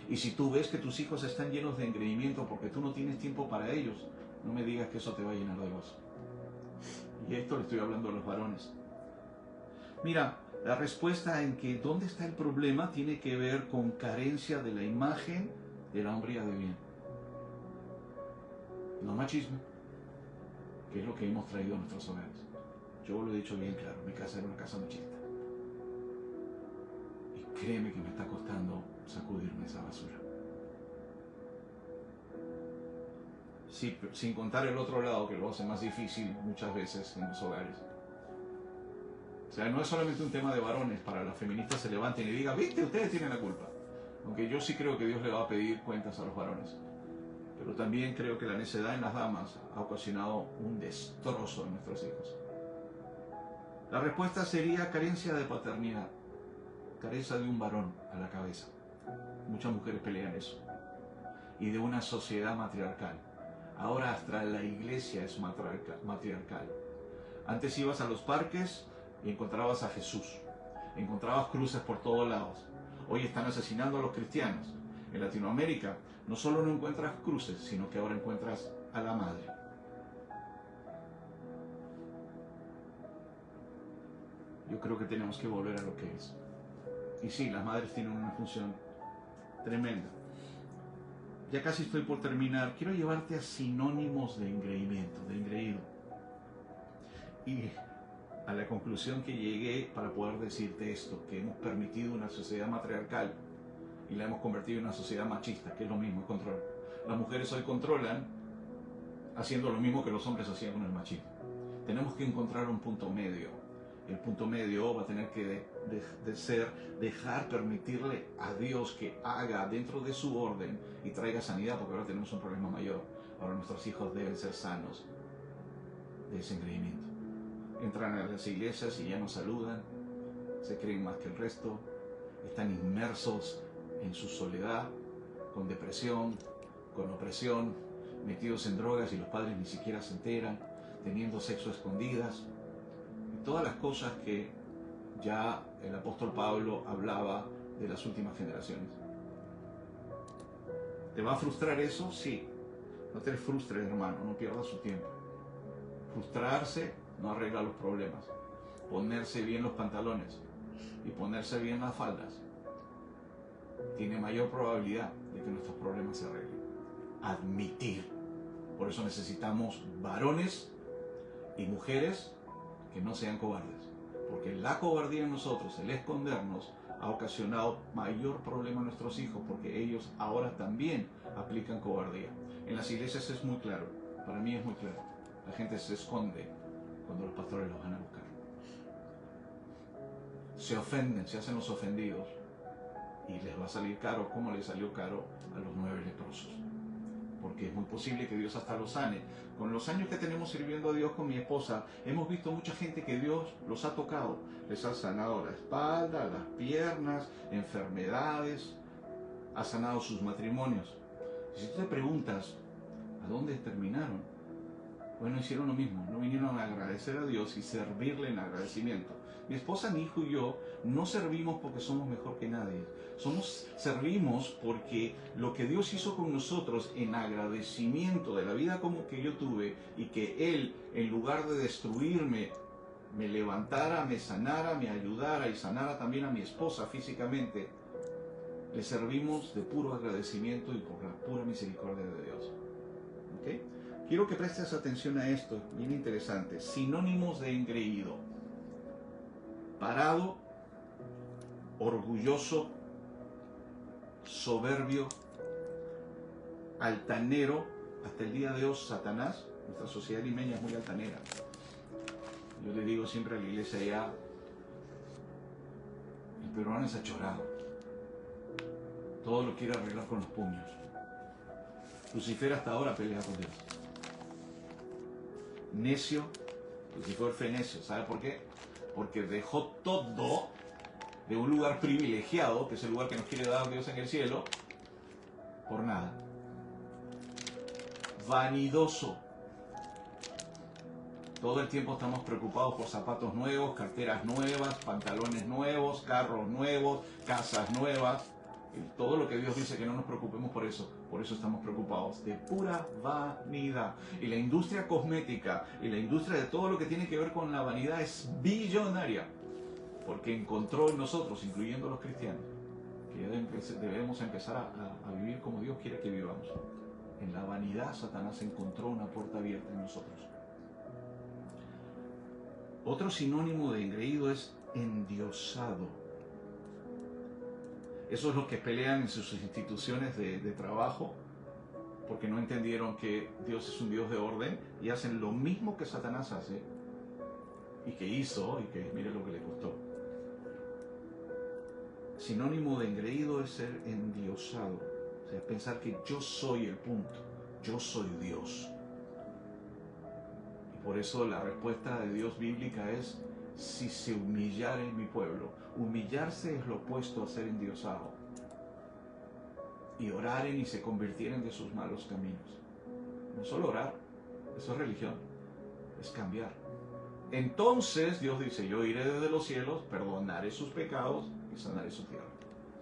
Y si tú ves que tus hijos están llenos de engreimiento porque tú no tienes tiempo para ellos, no me digas que eso te va a llenar de gozo. Y esto le estoy hablando a los varones. Mira, la respuesta en que dónde está el problema tiene que ver con carencia de la imagen de la hombría de bien. No machismo, que es lo que hemos traído a nuestros hogares. Yo lo he dicho bien claro, mi casa era una casa machista. Y créeme que me está costando sacudirme esa basura. Sí, sin contar el otro lado, que lo hace más difícil muchas veces en los hogares. O sea, no es solamente un tema de varones, para las feministas se levanten y digan, viste, ustedes tienen la culpa. Aunque yo sí creo que Dios le va a pedir cuentas a los varones. Pero también creo que la necedad en las damas ha ocasionado un destrozo en nuestros hijos. La respuesta sería carencia de paternidad, carencia de un varón a la cabeza. Muchas mujeres pelean eso. Y de una sociedad matriarcal. Ahora hasta la iglesia es matriarcal. Antes ibas a los parques y encontrabas a Jesús. Encontrabas cruces por todos lados. Hoy están asesinando a los cristianos. En Latinoamérica no solo no encuentras cruces, sino que ahora encuentras a la madre. Yo creo que tenemos que volver a lo que es. Y sí, las madres tienen una función tremenda. Ya casi estoy por terminar. Quiero llevarte a sinónimos de engreimiento, de engreído. Y a la conclusión que llegué para poder decirte esto, que hemos permitido una sociedad matriarcal y la hemos convertido en una sociedad machista, que es lo mismo, es control. Las mujeres hoy controlan haciendo lo mismo que los hombres hacían con el machismo. Tenemos que encontrar un punto medio. El punto medio va a tener que dejar permitirle a Dios que haga dentro de su orden y traiga sanidad, porque ahora tenemos un problema mayor. Ahora nuestros hijos deben ser sanos de ese engreimiento. Entran a las iglesias y ya no saludan, se creen más que el resto, están inmersos en su soledad, con depresión, con opresión, metidos en drogas y los padres ni siquiera se enteran, teniendo sexo a escondidas. Todas las cosas que ya el apóstol Pablo hablaba de las últimas generaciones. ¿Te va a frustrar eso? Sí. No te frustres, hermano, no pierdas su tiempo. Frustrarse no arregla los problemas. Ponerse bien los pantalones y ponerse bien las faldas tiene mayor probabilidad de que nuestros problemas se arreglen. Admitir. Por eso necesitamos varones y mujeres que no sean cobardes, porque la cobardía en nosotros, el escondernos, ha ocasionado mayor problema a nuestros hijos, porque ellos ahora también aplican cobardía. En las iglesias es muy claro, para mí es muy claro, la gente se esconde cuando los pastores los van a buscar. Se ofenden, se hacen los ofendidos, y les va a salir caro, como les salió caro a los 9 leprosos, porque es muy posible que Dios hasta lo sane. Con los años que tenemos sirviendo a Dios con mi esposa, hemos visto mucha gente que Dios los ha tocado, les ha sanado la espalda, las piernas, enfermedades, ha sanado sus matrimonios. Y si tú te preguntas, ¿a dónde terminaron? Bueno, hicieron lo mismo, no vinieron a agradecer a Dios y servirle en agradecimiento. Mi esposa, mi hijo y yo no servimos porque somos mejor que nadie. Servimos porque lo que Dios hizo con nosotros en agradecimiento de la vida como que yo tuve y que Él, en lugar de destruirme, me levantara, me sanara, me ayudara y sanara también a mi esposa físicamente, le servimos de puro agradecimiento y por la pura misericordia de Dios. ¿Okay? Quiero que prestes atención a esto, bien interesante. Sinónimos de engreído: parado, orgulloso, soberbio, altanero. Hasta el día de hoy, Satanás, nuestra sociedad limeña es muy altanera. Yo le digo siempre a la iglesia allá, el peruano es achorado. Todo lo quiere arreglar con los puños. Lucifer hasta ahora pelea con Dios. Necio, Lucifer fue necio. ¿Sabe por qué? Porque dejó todo de un lugar privilegiado, que es el lugar que nos quiere dar Dios en el cielo, por nada. Vanidoso. Todo el tiempo estamos preocupados por zapatos nuevos, carteras nuevas, pantalones nuevos, carros nuevos, casas nuevas. Y todo lo que Dios dice que no nos preocupemos por eso estamos preocupados, de pura vanidad. Y la industria cosmética y la industria de todo lo que tiene que ver con la vanidad es billonaria, porque encontró en nosotros, incluyendo los cristianos, que debemos empezar a vivir como Dios quiere que vivamos. En la vanidad Satanás encontró una puerta abierta en nosotros. Otro sinónimo de engreído es endiosado. Esos los que pelean en sus instituciones de trabajo porque no entendieron que Dios es un Dios de orden y hacen lo mismo que Satanás hace y que hizo y que mire lo que le costó. Sinónimo de engreído es ser endiosado, o sea, pensar que yo soy el punto, yo soy Dios. Y por eso la respuesta de Dios bíblica es: si se humillare mi pueblo. Humillarse es lo opuesto a ser endiosado. Y oraren y se convirtieren de sus malos caminos. No solo orar, eso es religión, es cambiar. Entonces Dios dice: yo iré desde los cielos, perdonaré sus pecados y sanaré su tierra.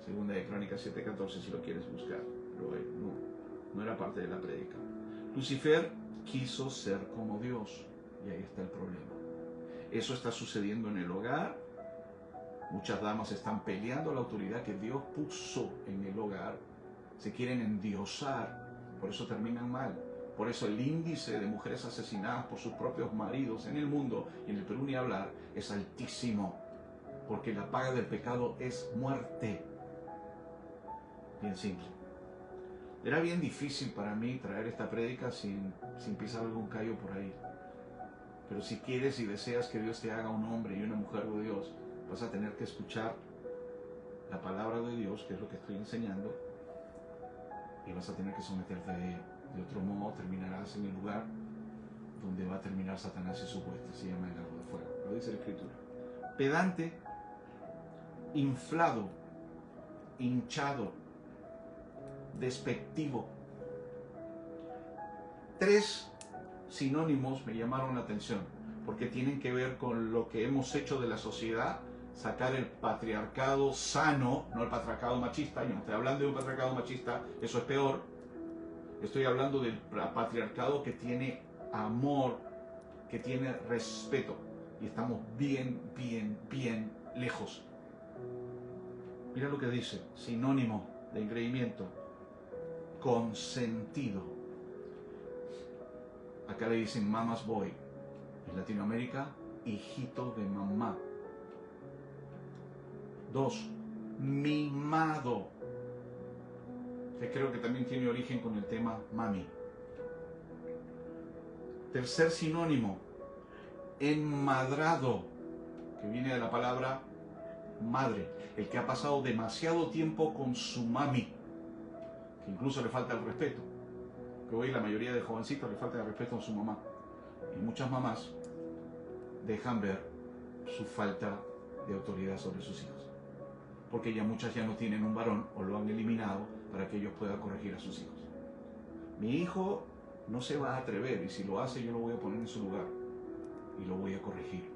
Segunda de Crónicas 7:14, si lo quieres buscar. Pero no era parte de la prédica. Lucifer quiso ser como Dios, y ahí está el problema. Eso está sucediendo en el hogar. Muchas damas están peleando la autoridad que Dios puso en el hogar. Se quieren endiosar, por eso terminan mal. Por eso el índice de mujeres asesinadas por sus propios maridos en el mundo, y en el Perú ni hablar, es altísimo. Porque la paga del pecado es muerte. Bien simple. Era bien difícil para mí traer esta prédica sin pisar algún callo por ahí. Pero si quieres y deseas que Dios te haga un hombre y una mujer de Dios, vas a tener que escuchar la palabra de Dios, que es lo que estoy enseñando, y vas a tener que someterte a ella. De otro modo terminarás en el lugar donde va a terminar Satanás y su hueste, se llama el lago de fuego. Lo dice la Escritura. Pedante, inflado, hinchado, despectivo. 3 sinónimos me llamaron la atención, porque tienen que ver con lo que hemos hecho de la sociedad, sacar el patriarcado sano, no el patriarcado machista. Yo no estoy hablando de un patriarcado machista, eso es peor. Estoy hablando del patriarcado que tiene amor, que tiene respeto, y estamos bien lejos. Mira lo que dice, sinónimo de engreimiento: consentido. Acá le dicen mama's boy. En Latinoamérica, hijito de mamá. 2, mimado. Que creo que también tiene origen con el tema mami. Tercer sinónimo, enmadrado, que viene de la palabra madre. El que ha pasado demasiado tiempo con su mami, que incluso le falta el respeto. que hoy la mayoría de jovencitos le falta de respeto a su mamá. Y muchas mamás dejan ver su falta de autoridad sobre sus hijos. Porque ya muchas ya no tienen un varón o lo han eliminado para que ellos puedan corregir a sus hijos. Mi hijo no se va a atrever y si lo hace yo lo voy a poner en su lugar y lo voy a corregir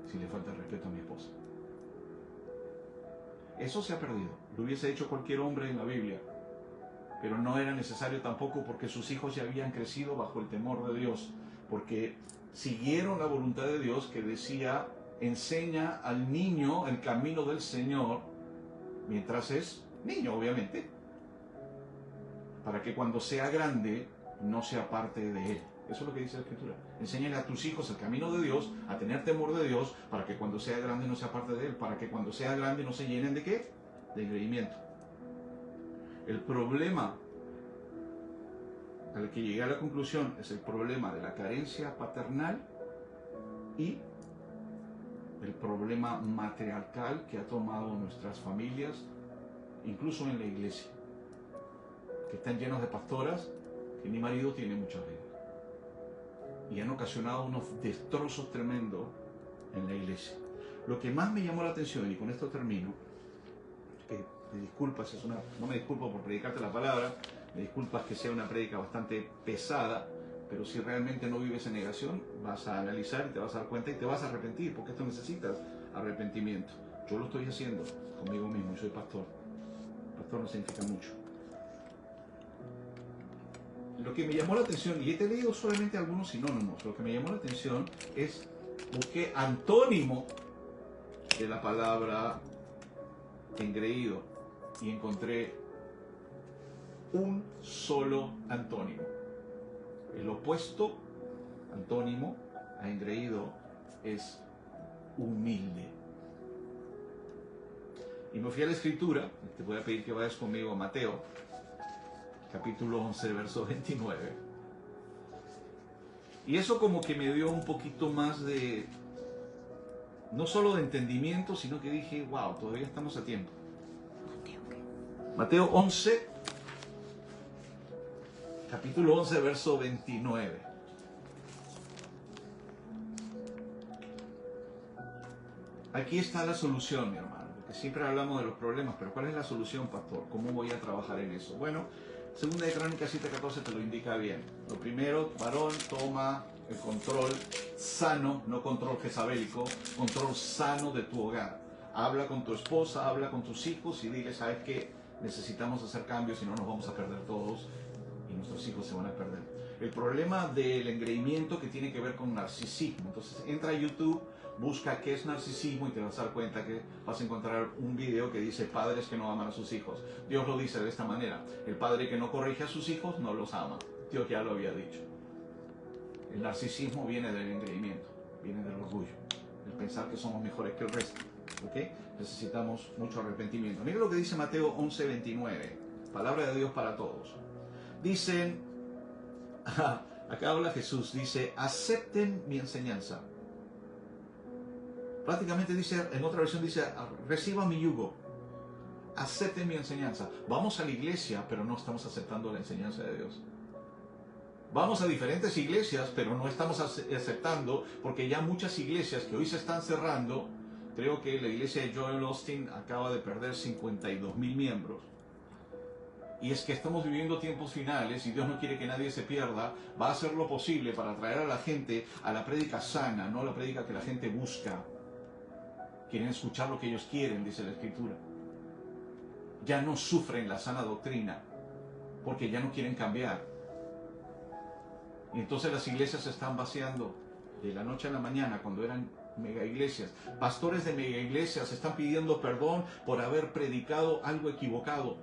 si le falta el respeto a mi esposa. Eso se ha perdido. Lo hubiese hecho cualquier hombre en la Biblia, pero no era necesario tampoco porque sus hijos ya habían crecido bajo el temor de Dios, porque siguieron la voluntad de Dios que decía: enseña al niño el camino del Señor mientras es niño, obviamente, para que cuando sea grande no se aparte de él. Eso es lo que dice la Escritura. Enséñale a tus hijos el camino de Dios, a tener temor de Dios, para que cuando sea grande no se aparte de él, para que cuando sea grande no se llenen de ¿qué? De engreimiento. El problema al que llegué a la conclusión es el problema de la carencia paternal y el problema matriarcal que ha tomado nuestras familias, incluso en la iglesia, que están llenos de pastoras que ni marido tiene muchas veces y han ocasionado unos destrozos tremendos en la iglesia. Lo que más me llamó la atención, y con esto termino, que me disculpas, no me disculpo por predicarte la palabra, me disculpas que sea una prédica bastante pesada, pero si realmente no vives en negación, vas a analizar y te vas a dar cuenta y te vas a arrepentir, porque esto necesitas arrepentimiento. Yo lo estoy haciendo conmigo mismo, yo soy pastor. Pastor no significa mucho. Lo que me llamó la atención, y te he leído solamente algunos sinónimos, lo que me llamó la atención es, busqué antónimo de la palabra engreído y encontré un solo antónimo. El opuesto antónimo a engreído es humilde. Y me fui a la Escritura, te voy a pedir que vayas conmigo a Mateo, capítulo 11, verso 29. Y eso como que me dio un poquito más de, no solo de entendimiento, sino que dije, wow, todavía estamos a tiempo. Mateo 11, capítulo 11, verso 29. Aquí está la solución, mi hermano, porque siempre hablamos de los problemas, pero ¿cuál es la solución, pastor? ¿Cómo voy a trabajar en eso? Bueno, Segunda de Crónicas 7:14 te lo indica bien. Lo primero, varón, toma el control sano, no control jezabélico, control sano de tu hogar. Habla con tu esposa, habla con tus hijos y dile, ¿sabes qué? Necesitamos hacer cambios, si no nos vamos a perder todos y nuestros hijos se van a perder. El problema del engreimiento que tiene que ver con narcisismo. Entonces entra a YouTube, busca qué es narcisismo y te vas a dar cuenta que vas a encontrar un video que dice padres que no aman a sus hijos. Dios lo dice de esta manera: el padre que no corrige a sus hijos no los ama. Dios ya lo había dicho. El narcisismo viene del engreimiento, viene del orgullo, el pensar que somos mejores que el resto. ¿Okay? Necesitamos mucho arrepentimiento. Mira lo que dice Mateo 11:29, palabra de Dios para todos. Dicen, acá habla Jesús, dice, acepten mi enseñanza. Prácticamente dice, en otra versión dice, reciban mi yugo, acepten mi enseñanza. Vamos a la iglesia, pero no estamos aceptando la enseñanza de Dios. Vamos a diferentes iglesias, pero no estamos aceptando, porque ya muchas iglesias que hoy se están cerrando, creo que la iglesia de Joel Osteen acaba de perder 52,000 miembros. Y es que estamos viviendo tiempos finales y Dios no quiere que nadie se pierda. Va a hacer lo posible para traer a la gente a la prédica sana, no la prédica que la gente busca. Quieren escuchar lo que ellos quieren, dice la Escritura. Ya no sufren la sana doctrina, porque ya no quieren cambiar. Y entonces las iglesias se están vaciando de la noche a la mañana, cuando eran mega iglesias. Pastores de mega iglesias están pidiendo perdón por haber predicado algo equivocado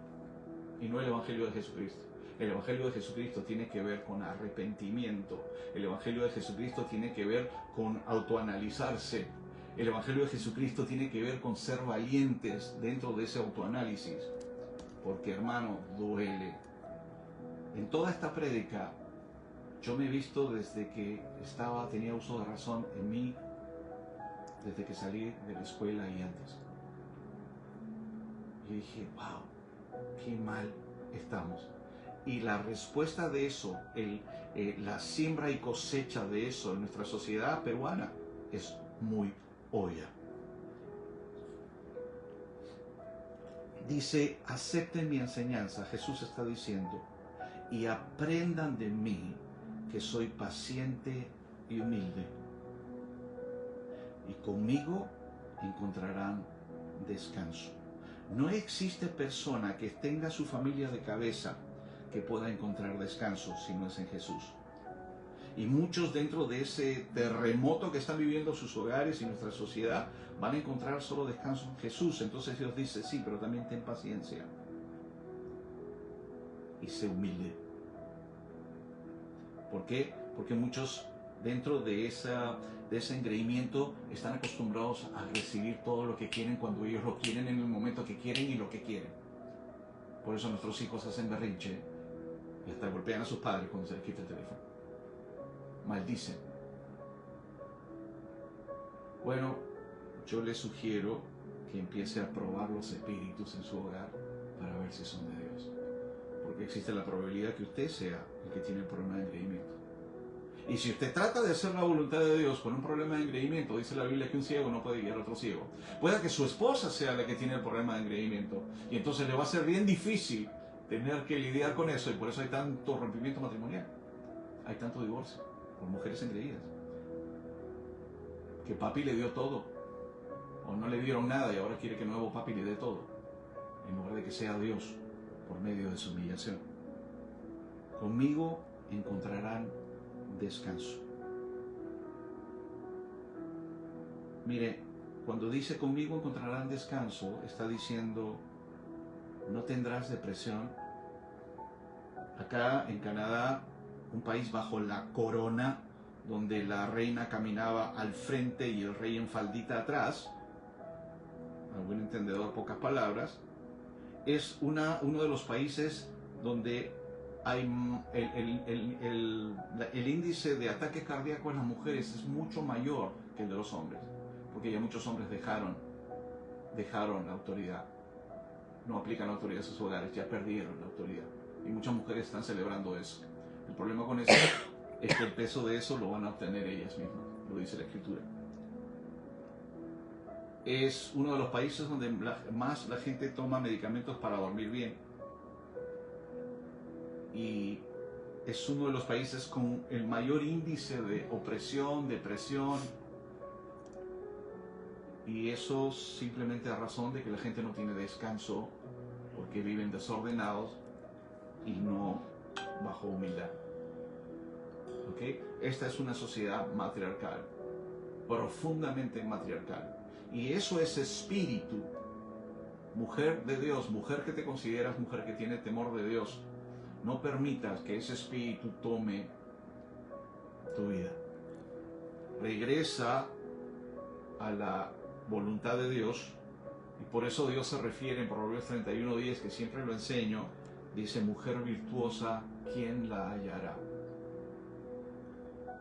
y no el Evangelio de Jesucristo. El Evangelio de Jesucristo tiene que ver con arrepentimiento. El Evangelio de Jesucristo tiene que ver con autoanalizarse. El Evangelio de Jesucristo tiene que ver con ser valientes dentro de ese autoanálisis. Porque, hermano, duele. En toda esta prédica, yo me he visto desde que tenía uso de razón en mí, desde que salí de la escuela y antes. Y dije, wow, qué mal estamos. Y la respuesta de eso, la siembra y cosecha de eso en nuestra sociedad peruana es muy obvia. Dice, acepten mi enseñanza, Jesús está diciendo, y aprendan de mí, que soy paciente y humilde. Y conmigo encontrarán descanso. No existe persona que tenga su familia de cabeza que pueda encontrar descanso si no es en Jesús. Y muchos dentro de ese terremoto que están viviendo sus hogares y nuestra sociedad van a encontrar solo descanso en Jesús. Entonces Dios dice, sí, pero también ten paciencia y sé humilde. ¿Por qué? Porque muchos dentro de ese engreimiento están acostumbrados a recibir todo lo que quieren cuando ellos lo quieren, en el momento que quieren y lo que quieren. Por eso nuestros hijos hacen berrinche y hasta golpean a sus padres cuando se les quita el teléfono. Maldicen. Bueno, yo les sugiero que empiece a probar los espíritus en su hogar para ver si son de Dios. Porque existe la probabilidad que usted sea el que tiene el problema de engreimiento. Y si usted trata de hacer la voluntad de Dios con un problema de engreimiento, dice la Biblia que un ciego no puede guiar a otro ciego. Puede que su esposa sea la que tiene el problema de engreimiento. Y entonces le va a ser bien difícil tener que lidiar con eso. Y por eso hay tanto rompimiento matrimonial. Hay tanto divorcio por mujeres engreídas. Que papi le dio todo. O no le dieron nada y ahora quiere que nuevo papi le dé todo. En lugar de que sea Dios por medio de su humillación. Conmigo encontrarán descanso. Mire, cuando dice conmigo encontrarán descanso, está diciendo no tendrás depresión. Acá en Canadá, un país bajo la corona, donde la reina caminaba al frente y el rey en faldita atrás, a buen entendedor, pocas palabras, es uno de los países donde hay el índice de ataque cardíaco en las mujeres es mucho mayor que el de los hombres, porque ya muchos hombres dejaron la autoridad, no aplican la autoridad a sus hogares, ya perdieron la autoridad, y muchas mujeres están celebrando eso. El problema con eso es que el peso de eso lo van a obtener ellas mismas, lo dice la Escritura. Es uno de los países donde más la gente toma medicamentos para dormir bien. Y es uno de los países con el mayor índice de opresión, depresión. Y eso simplemente a razón de que la gente no tiene descanso, porque viven desordenados y no bajo humildad. ¿Okay? Esta es una sociedad matriarcal, profundamente matriarcal. Y eso es espíritu. Mujer de Dios, mujer que te consideras mujer que tiene temor de Dios, no permitas que ese espíritu tome tu vida. Regresa a la voluntad de Dios, y por eso Dios se refiere en Proverbios 31:10, que siempre lo enseño, dice, mujer virtuosa, ¿quién la hallará?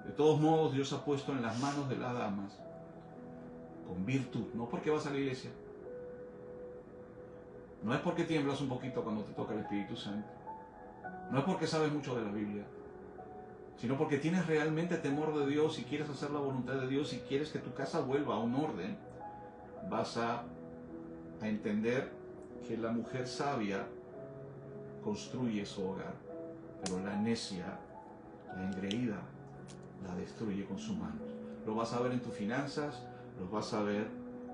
De todos modos, Dios ha puesto en las manos de las damas, con virtud, no porque vas a la iglesia, no es porque tiemblas un poquito cuando te toca el Espíritu Santo, no es porque sabes mucho de la Biblia, sino porque tienes realmente temor de Dios y quieres hacer la voluntad de Dios y quieres que tu casa vuelva a un orden. Vas a entender que la mujer sabia construye su hogar, pero la necia, la engreída, la destruye con sus manos. Lo vas a ver en tus finanzas, lo vas a ver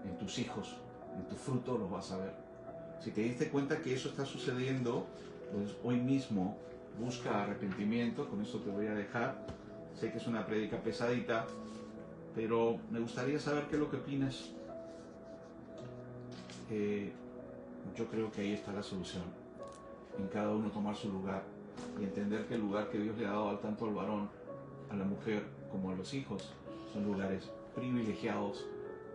en tus hijos, en tu fruto lo vas a ver. Si te diste cuenta que eso está sucediendo, pues hoy mismo busca arrepentimiento. Con eso te voy a dejar. Sé que es una prédica pesadita, pero me gustaría saber qué es lo que opinas. Yo creo que ahí está la solución. En cada uno tomar su lugar y entender que el lugar que Dios le ha dado tanto al varón, a la mujer como a los hijos son lugares privilegiados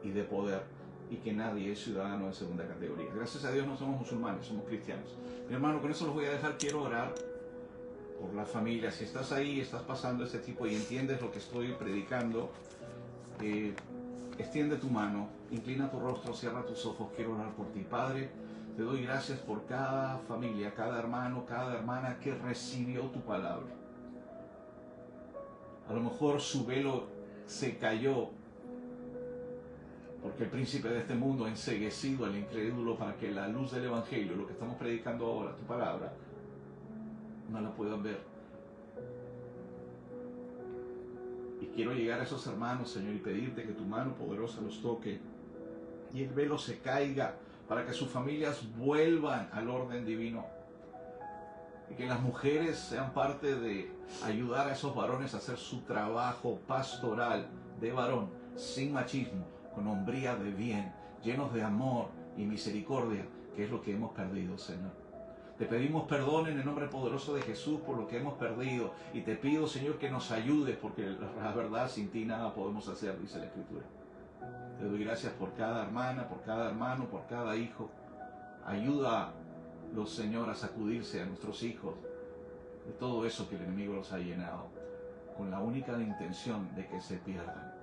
y de poder, y que nadie es ciudadano de segunda categoría. Gracias a Dios no somos musulmanes, somos cristianos. Mi hermano, con eso los voy a dejar. Quiero orar por la familia. Si estás ahí, estás pasando este tipo y entiendes lo que estoy predicando, extiende tu mano, inclina tu rostro, cierra tus ojos. Quiero orar por ti. Padre, Te doy gracias por cada familia, cada hermano, cada hermana que recibió tu palabra. A lo mejor su velo se cayó porque el príncipe de este mundo ha enceguecido al incrédulo para que la luz del Evangelio, lo que estamos predicando ahora, tu palabra, no la puedan ver. Y quiero llegar a esos hermanos, Señor, y pedirte que tu mano poderosa los toque y el velo se caiga para que sus familias vuelvan al orden divino. Y que las mujeres sean parte de ayudar a esos varones a hacer su trabajo pastoral de varón, sin machismo, con hombría de bien, llenos de amor y misericordia, que es lo que hemos perdido, Señor. Te pedimos perdón en el nombre poderoso de Jesús por lo que hemos perdido. Y te pido, Señor, que nos ayudes, porque la verdad, sin ti nada podemos hacer, dice la Escritura. Te doy gracias por cada hermana, por cada hermano, por cada hijo. Ayúdalos, Señor, a sacudirse a nuestros hijos de todo eso que el enemigo los ha llenado, con la única intención de que se pierdan.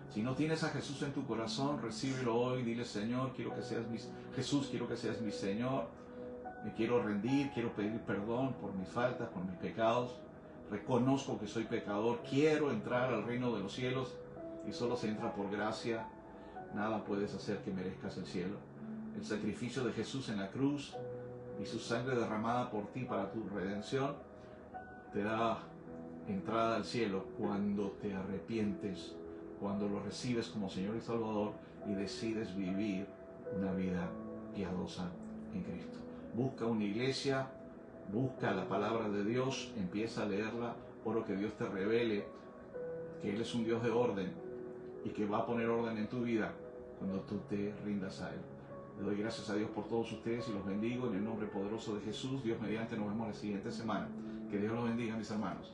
Si no tienes a Jesús en tu corazón, recíbelo hoy. Dile, Señor, Jesús, quiero que seas mi Señor. Me quiero rendir, quiero pedir perdón por mis faltas, por mis pecados. Reconozco que soy pecador. Quiero entrar al reino de los cielos y solo se entra por gracia. Nada puedes hacer que merezcas el cielo. El sacrificio de Jesús en la cruz y su sangre derramada por ti para tu redención te da entrada al cielo cuando te arrepientes, cuando lo recibes como Señor y Salvador y decides vivir una vida piadosa en Cristo. Busca una iglesia, busca la palabra de Dios, empieza a leerla. Oro que Dios te revele que Él es un Dios de orden y que va a poner orden en tu vida cuando tú te rindas a Él. Le doy gracias a Dios por todos ustedes y los bendigo en el nombre poderoso de Jesús. Dios mediante, nos vemos la siguiente semana. Que Dios los bendiga, mis hermanos.